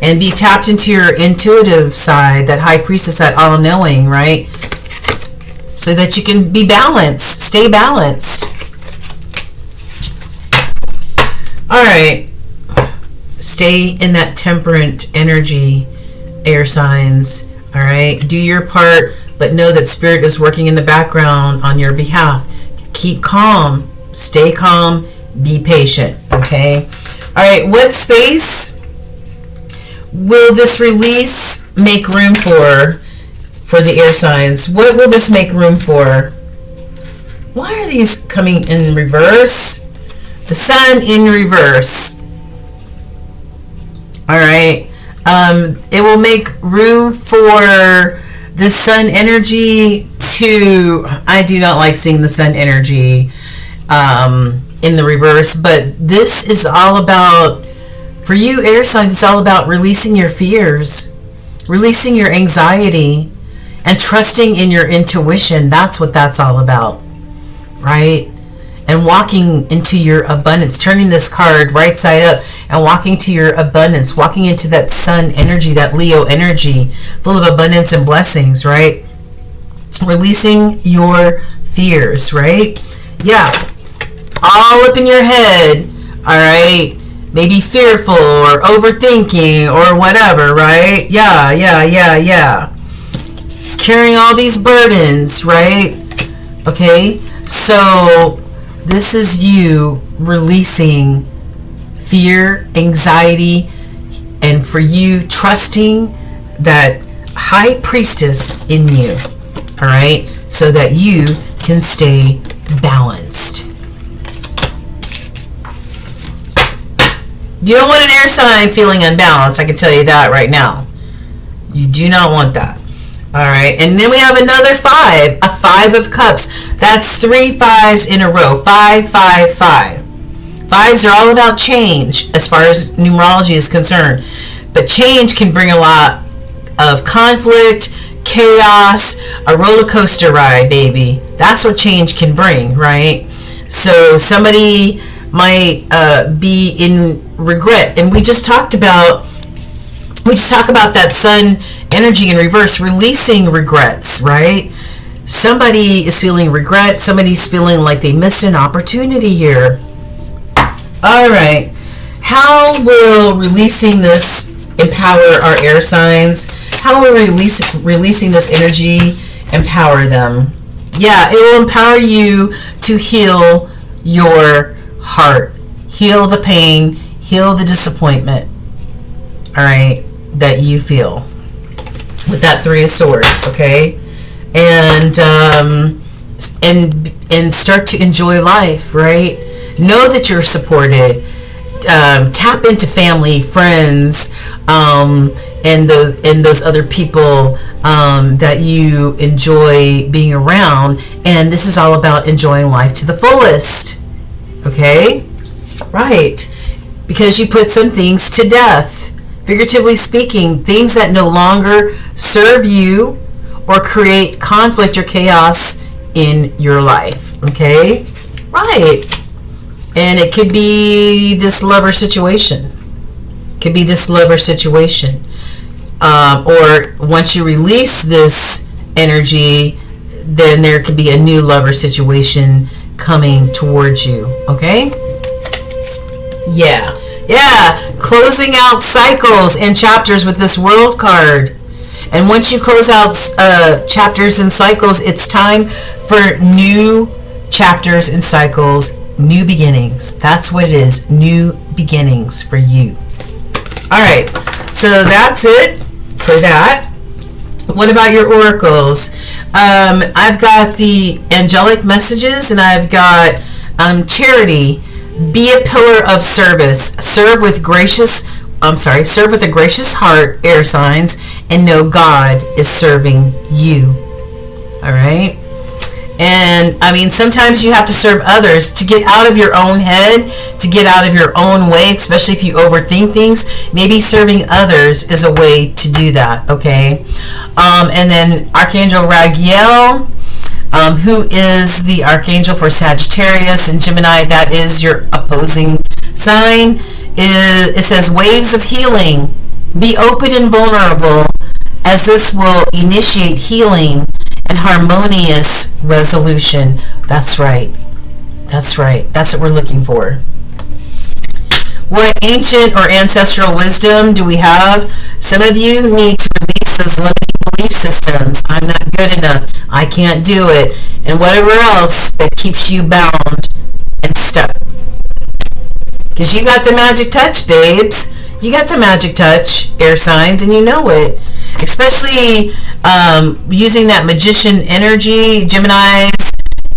And be tapped into your intuitive side, that High Priestess, that all-knowing, right? So that you can be balanced. Stay balanced. All right. Stay in that temperate energy, air signs. All right. Do your part, but know that Spirit is working in the background on your behalf. Keep calm. Stay calm. Be patient. Okay. All right. What space will this release make room for the air signs? What will this make room for? Why are these coming in reverse? The Sun in reverse. All right. It will make room for the Sun energy to... I do not like seeing the Sun energy in the reverse, but this is all about... For you, air signs, it's all about releasing your fears, releasing your anxiety, and trusting in your intuition. That's what that's all about, right? And walking into your abundance, turning this card right side up and walking to your abundance, walking into that Sun energy, that Leo energy, full of abundance and blessings, right? Releasing your fears, right? Yeah. All up in your head, all right? Maybe fearful or overthinking or whatever, right? Yeah. Carrying all these burdens, right? Okay, so this is you releasing fear, anxiety, and for you trusting that High Priestess in you, all right? So that you can stay balanced. You don't want an air sign feeling unbalanced. I can tell you that right now. You do not want that. All right. And then we have another 5. A 5 of cups. That's 3 5s in a row. 5, 5, 5. 5s are all about change as far as numerology is concerned. But change can bring a lot of conflict, chaos, a roller coaster ride, baby. That's what change can bring, right? So somebody might be in regret, and we just talk about that Sun energy in reverse, releasing regrets, right? Somebody is feeling regret. Somebody's feeling like they missed an opportunity here. All right, how will releasing this empower our air signs? How will releasing this energy empower them? Yeah, it will empower you to heal your heart, heal the pain, heal the disappointment, all right, that you feel with that 3 of Swords, okay? And start to enjoy life, right? Know that you're supported. Tap into family, friends, and those other people that you enjoy being around. And this is all about enjoying life to the fullest, okay? Right. Because you put some things to death. Figuratively speaking, things that no longer serve you or create conflict or chaos in your life. Okay? Right. And it could be this lover situation. Could be this lover situation. Or once you release this energy, then there could be a new lover situation coming towards you. Okay? Yeah. Closing out cycles and chapters with this World card. And once you close out chapters and cycles, it's time for new chapters and cycles, new beginnings. That's what it is. New beginnings for you. All right. So that's it for that. What about your oracles? I've got the angelic messages, and I've got charity. Be a pillar of service. Serve with a gracious heart, air signs, and know God is serving you. All right. And I mean, sometimes you have to serve others to get out of your own head, to get out of your own way, especially if you overthink things. Maybe serving others is a way to do that, okay? And then Archangel Raguel, who is the Archangel for Sagittarius and Gemini, that is your opposing sign. It says, waves of healing. Be open and vulnerable, as this will initiate healing and harmonious resolution. That's right. That's right. That's what we're looking for. What ancient or ancestral wisdom do we have? Some of you need to release those limiting belief systems. I'm not good enough. I can't do it. And whatever else that keeps you bound and stuck. Because you got the magic touch, babes. You got the magic touch, air signs, and you know it. Especially using that magician energy, Gemini,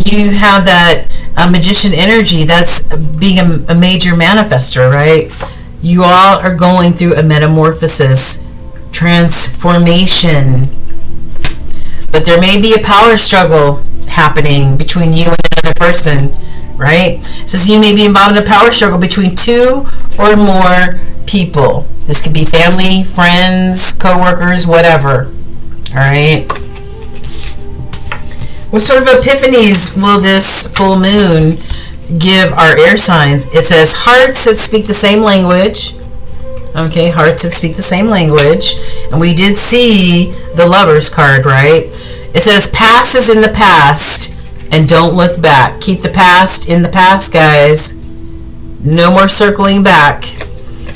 you have that magician energy. That's being a major manifester, right? You all are going through a metamorphosis, transformation. But there may be a power struggle happening between you and another person, right? It says you may be involved in a power struggle between two or more people. This could be family, friends, co-workers, whatever. All right. What sort of epiphanies will this full moon give our air signs? It says hearts that speak the same language. Okay, hearts that speak the same language. And we did see the Lovers card, right? It says past is in the past and don't look back. Keep the past in the past, guys. No more circling back.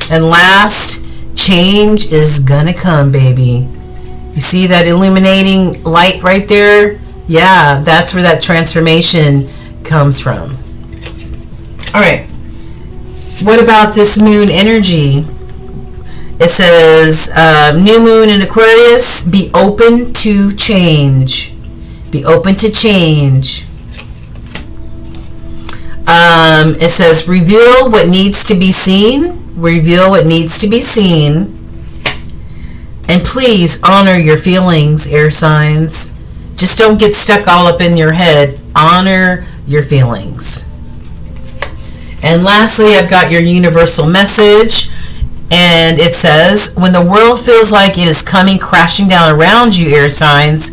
And last, change is gonna come, baby. You see that illuminating light right there? Yeah, that's where that transformation comes from. All right. What about this moon energy? It says, new moon in Aquarius, be open to change. Be open to change. It says, reveal what needs to be seen. Reveal what needs to be seen. And please honor your feelings, air signs. Just don't get stuck all up in your head. Honor your feelings. And lastly, I've got your universal message. And it says, when the world feels like it is coming crashing down around you, air signs,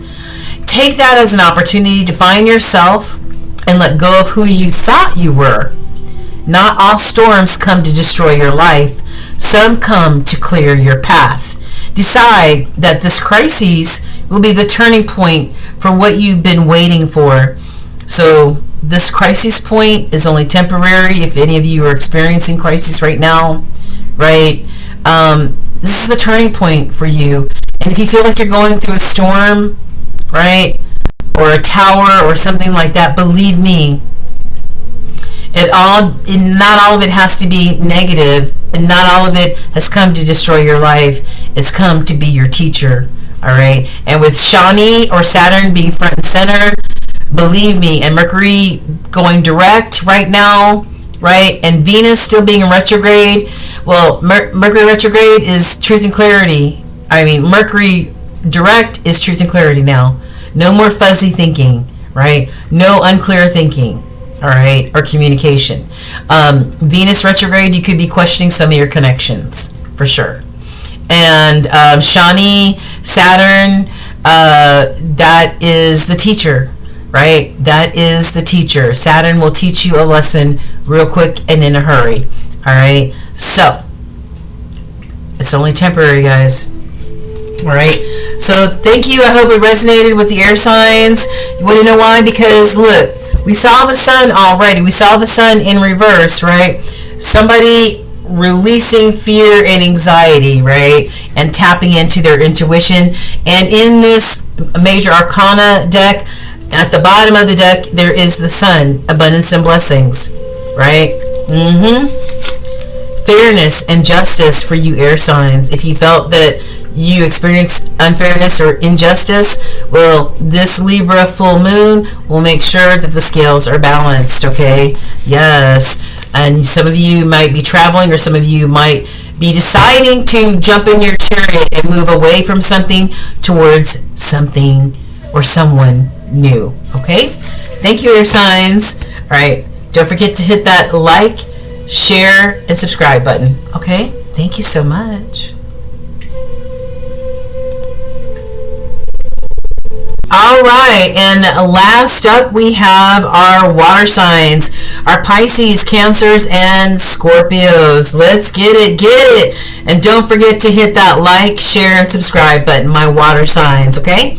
take that as an opportunity to find yourself and let go of who you thought you were. Not all storms come to destroy your life. Some come to clear your path. Decide that this crisis will be the turning point for what you've been waiting for. So this crisis point is only temporary. If any of you are experiencing crisis right now, right? This is the turning point for you. And if you feel like you're going through a storm, right, or a tower or something like that, believe me, not all of it has to be negative, and not all of it has come to destroy your life. It's come to be your teacher, all right? And with Shani or Saturn being front and center, believe me, and Mercury going direct right now, right, and Venus still being in retrograde. Well, Mercury retrograde is truth and clarity. I mean, Mercury direct is truth and clarity now. No more fuzzy thinking, right? No unclear thinking. All right, or communication. Venus retrograde, you could be questioning some of your connections, for sure. And Shani, Saturn, that is the teacher, right? That is the teacher. Saturn will teach you a lesson real quick and in a hurry. All right, so it's only temporary, guys. All right, so thank you. I hope it resonated with the air signs. You want to know why? Because look, we saw the sun already. We saw the sun in reverse, right? Somebody releasing fear and anxiety, right? And tapping into their intuition. And in this major arcana deck, at the bottom of the deck, there is the sun, abundance and blessings, right? Fairness and justice for you air signs. If you felt that you experienced unfairness or injustice, well, this Libra full moon will make sure that the scales are balanced, okay? Yes. And some of you might be traveling, or some of you might be deciding to jump in your chariot and move away from something towards something or someone new. Okay, thank you, air signs. All right, don't forget to hit that like, share, and subscribe button. Okay, thank you so much. All right, and last up we have our water signs, our Pisces, Cancers, and Scorpios. Let's get it. And don't forget to hit that like, share, and subscribe button, my water signs, okay?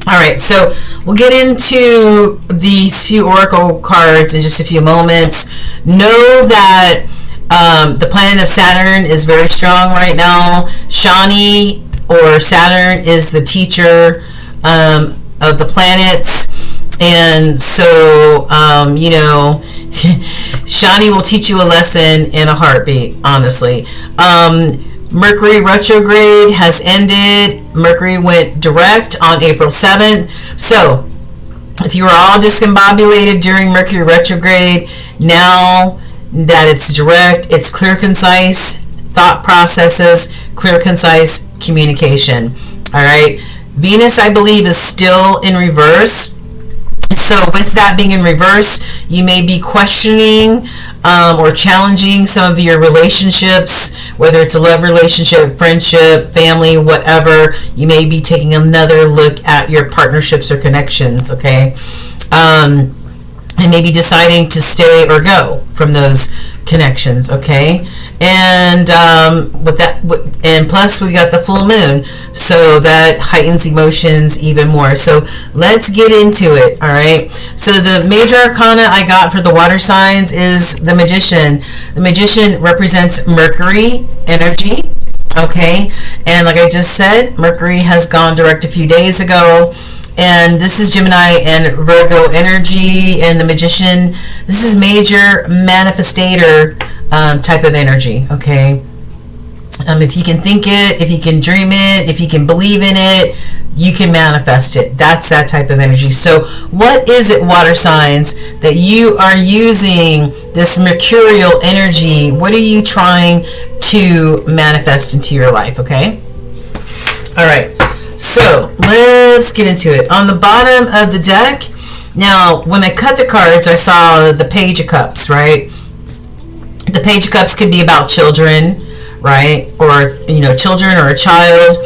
All right, so we'll get into these few oracle cards in just a few moments. Know that the planet of Saturn is very strong right now. Shani, or Saturn, is the teacher of the planets, and so Shani will teach you a lesson in a heartbeat, honestly. Mercury retrograde has ended. Mercury went direct on April 7th. So if you were all discombobulated during Mercury retrograde, now that it's direct, it's clear, concise thought processes, clear, concise communication. All right. Venus, I believe, is still in reverse. So with that being in reverse, you may be questioning or challenging some of your relationships, whether it's a love relationship, friendship, family, whatever. You may be taking another look at your partnerships or connections, okay? And maybe deciding to stay or go from those connections, okay? And and plus we got the full moon, so that heightens emotions even more. So let's get into it. All right, so the major arcana I got for the water signs is the Magician. The Magician represents Mercury energy, okay? And like I just said, Mercury has gone direct a few days ago, and this is Gemini and Virgo energy. And the Magician, this is major manifestator type of energy, okay? If you can think it, if you can dream it, if you can believe in it, you can manifest it. That's that type of energy. So what is it, water signs, that you are using this mercurial energy? What are you trying to manifest into your life, okay? All right, so let's get into it. On the bottom of the deck, now when I cut the cards, I saw the Page of Cups, right? The Page of Cups could be about children, right? Or, children or a child.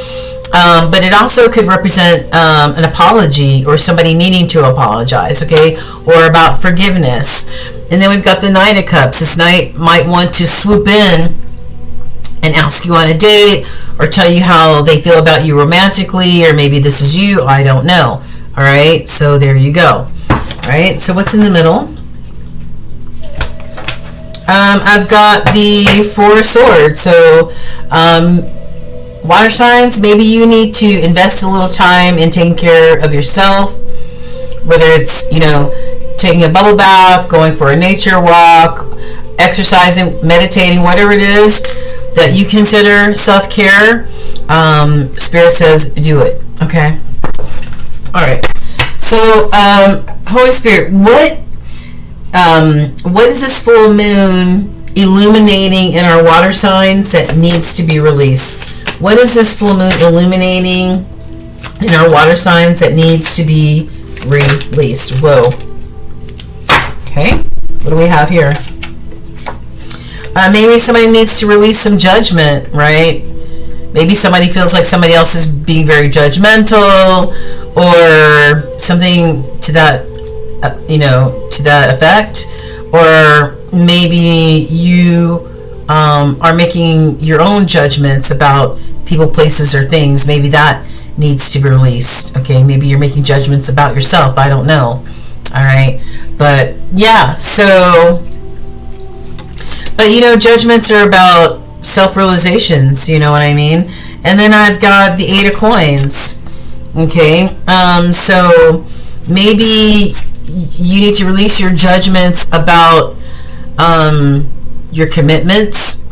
But it also could represent an apology or somebody needing to apologize, okay? Or about forgiveness. And then we've got the Knight of Cups. This knight might want to swoop in and ask you on a date, or tell you how they feel about you romantically, or maybe this is you, I don't know. All right, so there you go. All right, so what's in the middle? I've got the Four of Swords. So water signs, maybe you need to invest a little time in taking care of yourself, whether it's taking a bubble bath, going for a nature walk, exercising, meditating, whatever it is that you consider self-care. Spirit says do it, okay? All right, so Holy Spirit, what is this full moon illuminating in our water signs that needs to be released? What is this full moon illuminating in our water signs that needs to be released? Whoa. Okay, what do we have here? Maybe somebody needs to release some judgment, right? Maybe somebody feels like somebody else is being very judgmental, or something to that, to that effect. Or maybe you are making your own judgments about people, places, or things. Maybe that needs to be released. Okay, maybe you're making judgments about yourself. I don't know. All right, but yeah, so. But judgments are about self-realizations, you know what I mean? And then I've got the Eight of Coins. Okay, so maybe you need to release your judgments about your commitments,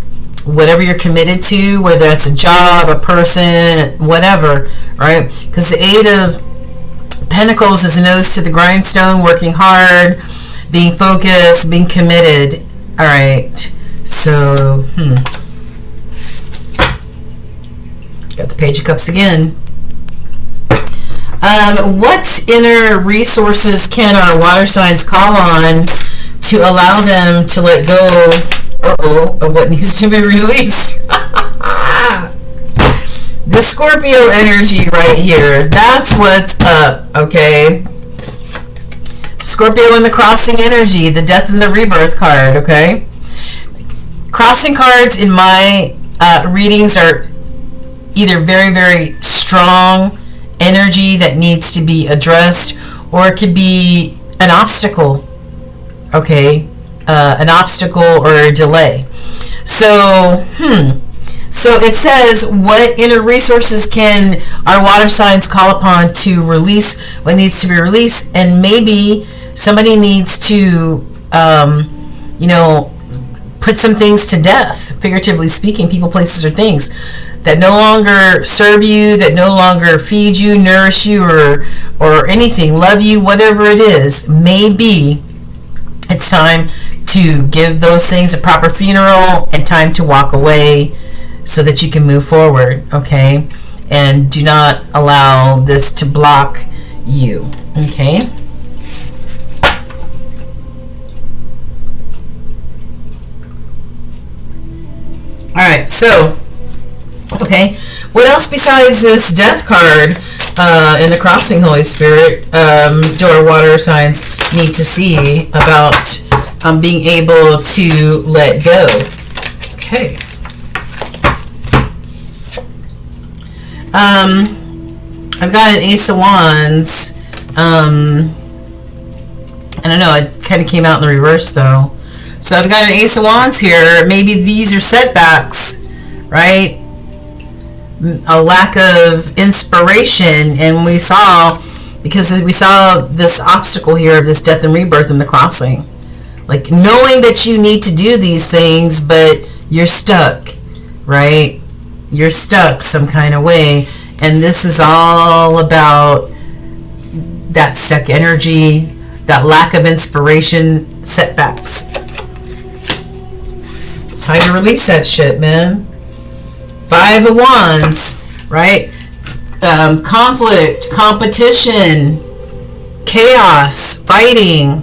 whatever you're committed to, whether that's a job, a person, whatever, right? Because the Eight of Pentacles is nose to the grindstone, working hard, being focused, being committed. All right, so got the Page of Cups again. What inner resources can our water signs call on to allow them to let go of what needs to be released? The Scorpio energy right here. That's what's up, okay? Scorpio in the crossing energy, the death and the rebirth card, okay? Crossing cards in my readings are either very, very strong energy that needs to be addressed, or it could be an obstacle, okay? An obstacle or a delay. So, So it says, what inner resources can our water signs call upon to release what needs to be released? And maybe somebody needs to, put some things to death, figuratively speaking, people, places, or things that no longer serve you, that no longer feed you, nourish you, or anything, love you, whatever it is. Maybe it's time to give those things a proper funeral and time to walk away so that you can move forward, okay? And do not allow this to block you, okay? All right, so, okay, what else besides this death card in the crossing, Holy Spirit, do our water signs need to see about being able to let go? Okay. I've got an Ace of Wands. I don't know, it kind of came out in the reverse though. So I've got an Ace of Wands here. Maybe these are setbacks, right? A lack of inspiration. And we saw, because we saw this obstacle here of this death and rebirth in the crossing. Like knowing that you need to do these things, but you're stuck, right? You're stuck some kind of way. And this is all about that stuck energy, that lack of inspiration, setbacks. It's time to release that shit, man. 5 of Wands, right? Conflict, competition, chaos, fighting,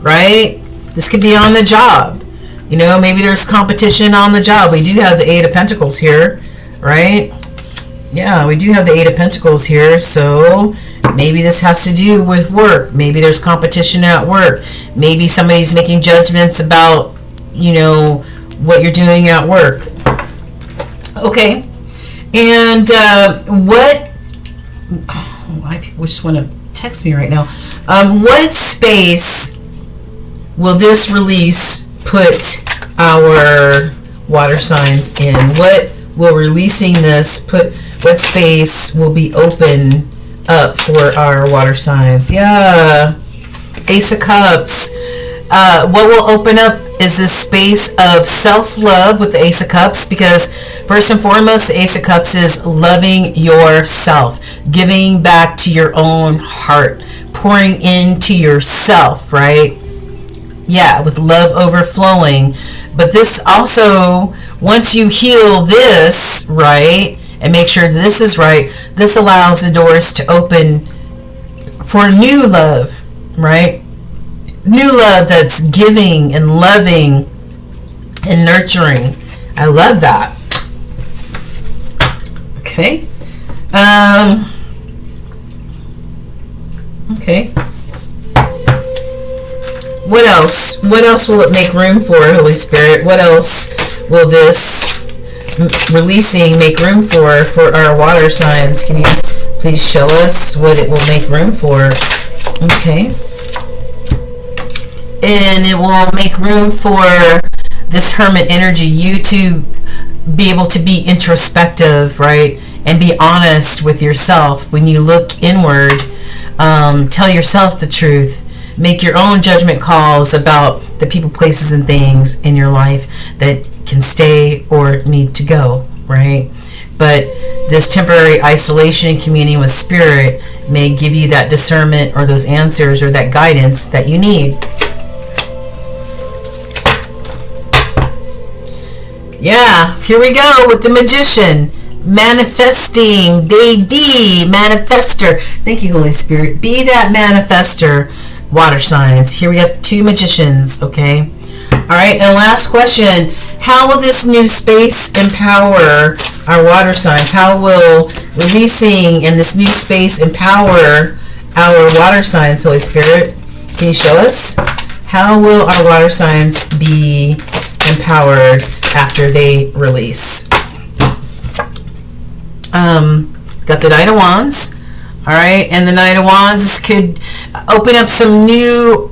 right? This could be on the job. You know, maybe there's competition on the job. We do have the 8 of Pentacles here, right? Yeah, we do have the 8 of Pentacles here, so maybe this has to do with work. Maybe there's competition at work. Maybe somebody's making judgments about, you know, what you're doing at work. Okay. And what... why people just want to text me right now. What space will this release put our water signs in? What will releasing this put... What space will be open up for our water signs? Yeah. Ace of Cups. What will open up is this space of self-love with the Ace of Cups, because first and foremost, the Ace of Cups is loving yourself, giving back to your own heart, pouring into yourself, right? Yeah, with love overflowing. But this also, once you heal this, right, and make sure this is right, this allows the doors to open for new love, right? New love that's giving and loving and nurturing. I love that. Okay. Okay. What else? What else will it make room for, Holy Spirit? What else will this releasing make room for our water signs? Can you please show us what it will make room for? Okay. And it will make room for this hermit energy, you to be able to be introspective, right? And be honest with yourself. When you look inward, tell yourself the truth. Make your own judgment calls about the people, places, and things in your life that can stay or need to go, right? But this temporary isolation and communion with Spirit may give you that discernment or those answers or that guidance that you need. Yeah, here we go with the Magician. manifesting, baby, manifester. Thank you, Holy Spirit. Be that manifester, water signs. Here we have 2 magicians, okay? All right, and last question. How will this new space empower our water signs? How will releasing in this new space empower our water signs, Holy Spirit? Can you show us? How will our water signs be empowered after they release? Got the Knight of Wands. All right, and the Knight of Wands could open up some new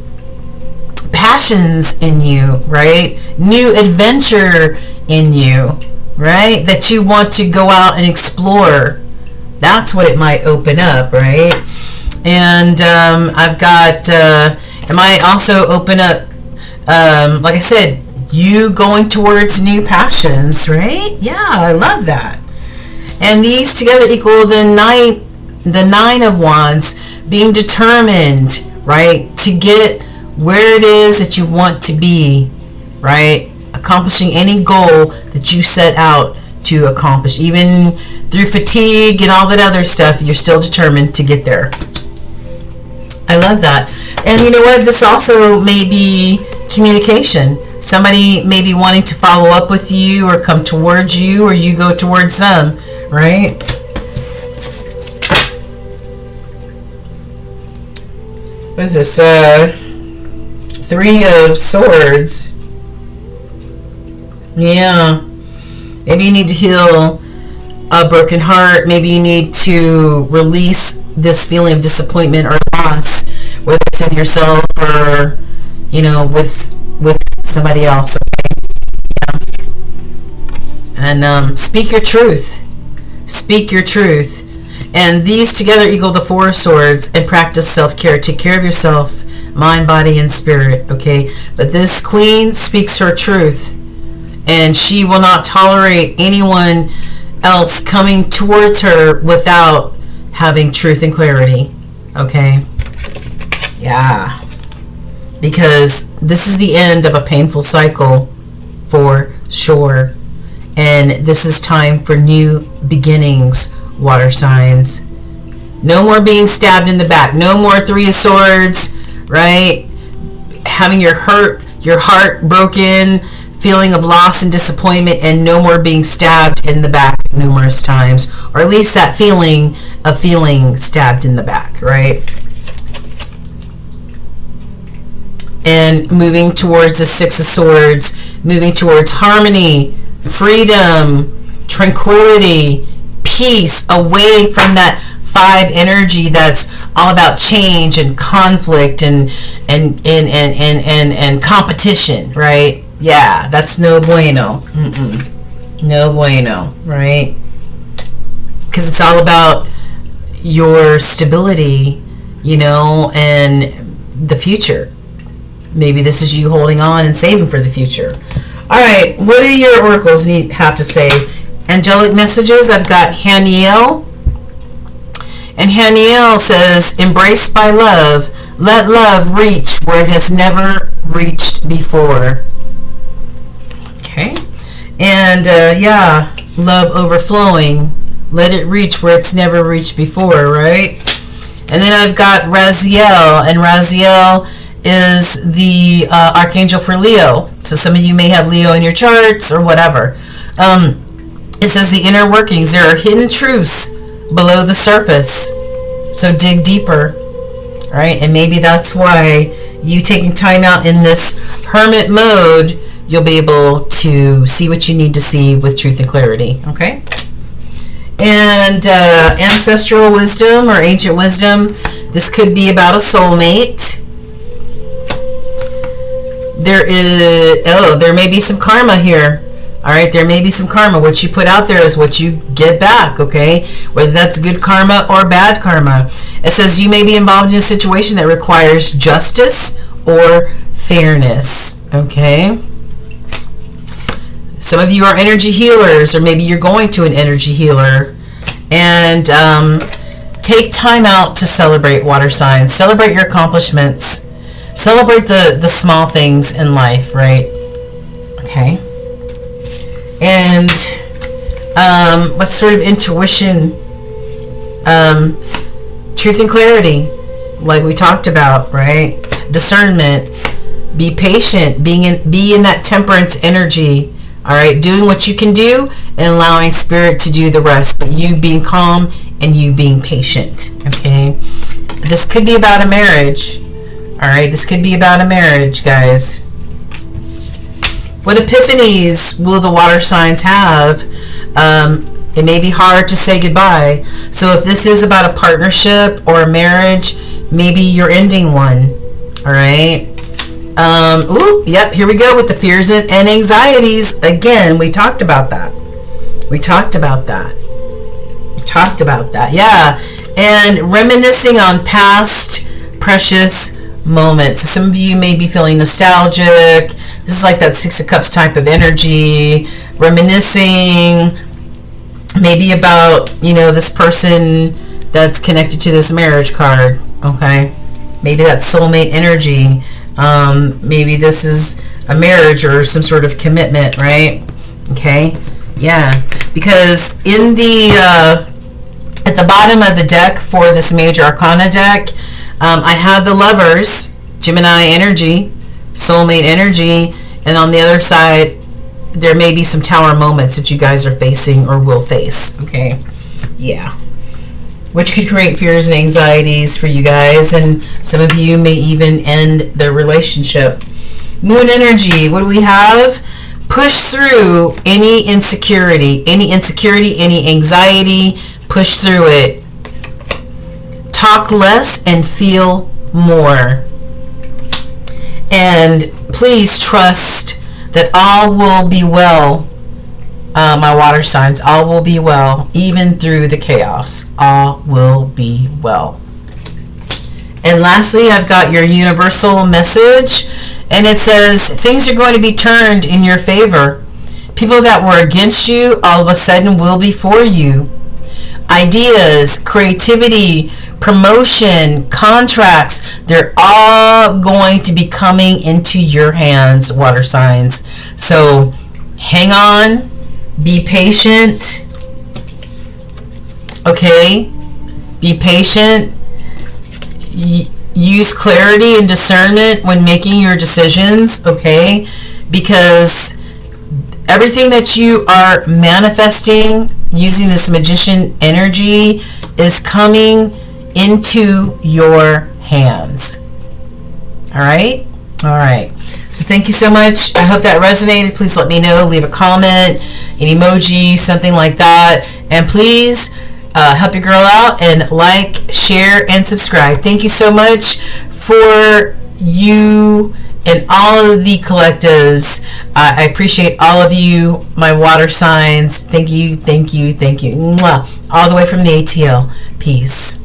passions in you, right? New adventure in you, right? That you want to go out and explore. That's what it might open up, right? And I've got, it might also open up, like I said, you going towards new passions, right? Yeah, I love that. And these together equal the Nine of Wands, being determined, right, to get where it is that you want to be, right? Accomplishing any goal that you set out to accomplish. Even through fatigue and all that other stuff, you're still determined to get there. I love that. And you know what? This also may be communication. Somebody may be wanting to follow up with you or come towards you, or you go towards them, right? What is this? 3 of Swords. Yeah. Maybe you need to heal a broken heart. Maybe you need to release this feeling of disappointment or loss, whether it's in yourself or, you know, with somebody else. Okay? Yeah. And speak your truth. Speak your truth. And these together equal the 4 of Swords, and practice self-care. Take care of yourself, mind, body, and spirit, okay? But this queen speaks her truth, and she will not tolerate anyone else coming towards her without having truth and clarity, okay? Yeah. Because this is the end of a painful cycle for sure. And this is time for new beginnings, water signs. No more being stabbed in the back. No more 3 of Swords, right? Having your heart broken, feeling of loss and disappointment, and no more being stabbed in the back numerous times, or at least that feeling of feeling stabbed in the back, right? And moving towards the 6 of Swords, moving towards harmony, freedom, tranquility, peace, away from that 5 energy that's all about change and conflict and competition, right? Yeah, that's no bueno. No bueno, right? Because it's all about your stability, you know, and the future. Maybe this is you holding on and saving for the future. All right, what do your oracles have to say? Angelic messages. I've got Haniel. And Haniel says, embraced by love, let love reach where it has never reached before. Okay. And yeah, love overflowing. Let it reach where it's never reached before, right? And then I've got Raziel. And Raziel is the archangel for Leo. So some of you may have Leo in your charts or whatever. It says the inner workings. There are hidden truths below the surface. So dig deeper, right? And maybe that's why you taking time out in this hermit mode, you'll be able to see what you need to see with truth and clarity, okay? And ancestral wisdom or ancient wisdom. This could be about a soulmate. There may be some karma here. All right, there may be some karma. What you put out there is what you get back, okay? Whether that's good karma or bad karma. It says you may be involved in a situation that requires justice or fairness, okay? Some of you are energy healers, or maybe you're going to an energy healer. And take time out to celebrate, water signs. Celebrate your accomplishments. Celebrate the small things in life, right? Okay. And What sort of intuition? Truth and clarity, like we talked about, right? Discernment. Be patient. Be in that temperance energy. All right, doing what you can do and allowing spirit to do the rest, but you being calm and you being patient. Okay, this could be about a marriage. All right, this could be about a marriage, guys. What epiphanies will the water signs have? It may be hard to say goodbye. So if this is about a partnership or a marriage, maybe you're ending one. All right. Yep, here we go with the fears and anxieties. Again, we talked about that. Yeah. And reminiscing on past precious moments. Some of you may be feeling nostalgic. This is like that Six of Cups type of energy. Reminiscing maybe about, this person that's connected to this marriage card. Okay. Maybe that's soulmate energy. Maybe this is a marriage or some sort of commitment, right? Okay, yeah, because in the at the bottom of the deck for this major arcana deck, I have the Lovers, Gemini energy, soulmate energy, and on the other side there may be some Tower moments that you guys are facing or will face. Okay, yeah, which could create fears and anxieties for you guys, and some of you may even end the relationship. Moon energy, what do we have? Push through any insecurity, any anxiety, push through it. Talk less and feel more. And please trust that all will be well. My water signs, all will be well, even through the chaos. All will be well. And lastly, I've got your universal message, and it says things are going to be turned in your favor. People that were against you all of a sudden will be for you. Ideas, creativity, promotion, contracts, they're all going to be coming into your hands, water signs. So hang on. Be patient. Okay? Be patient. Use clarity and discernment when making your decisions, okay? Because everything that you are manifesting using this magician energy is coming into your hands. All right? All right. So thank you so much. I hope that resonated. Please let me know. Leave a comment, an emoji, something like that. And please help your girl out and like, share, and subscribe. Thank you so much for you and all of the collectives. I appreciate all of you, my water signs. Thank you, thank you, thank you. Mwah. All the way from the ATL. Peace.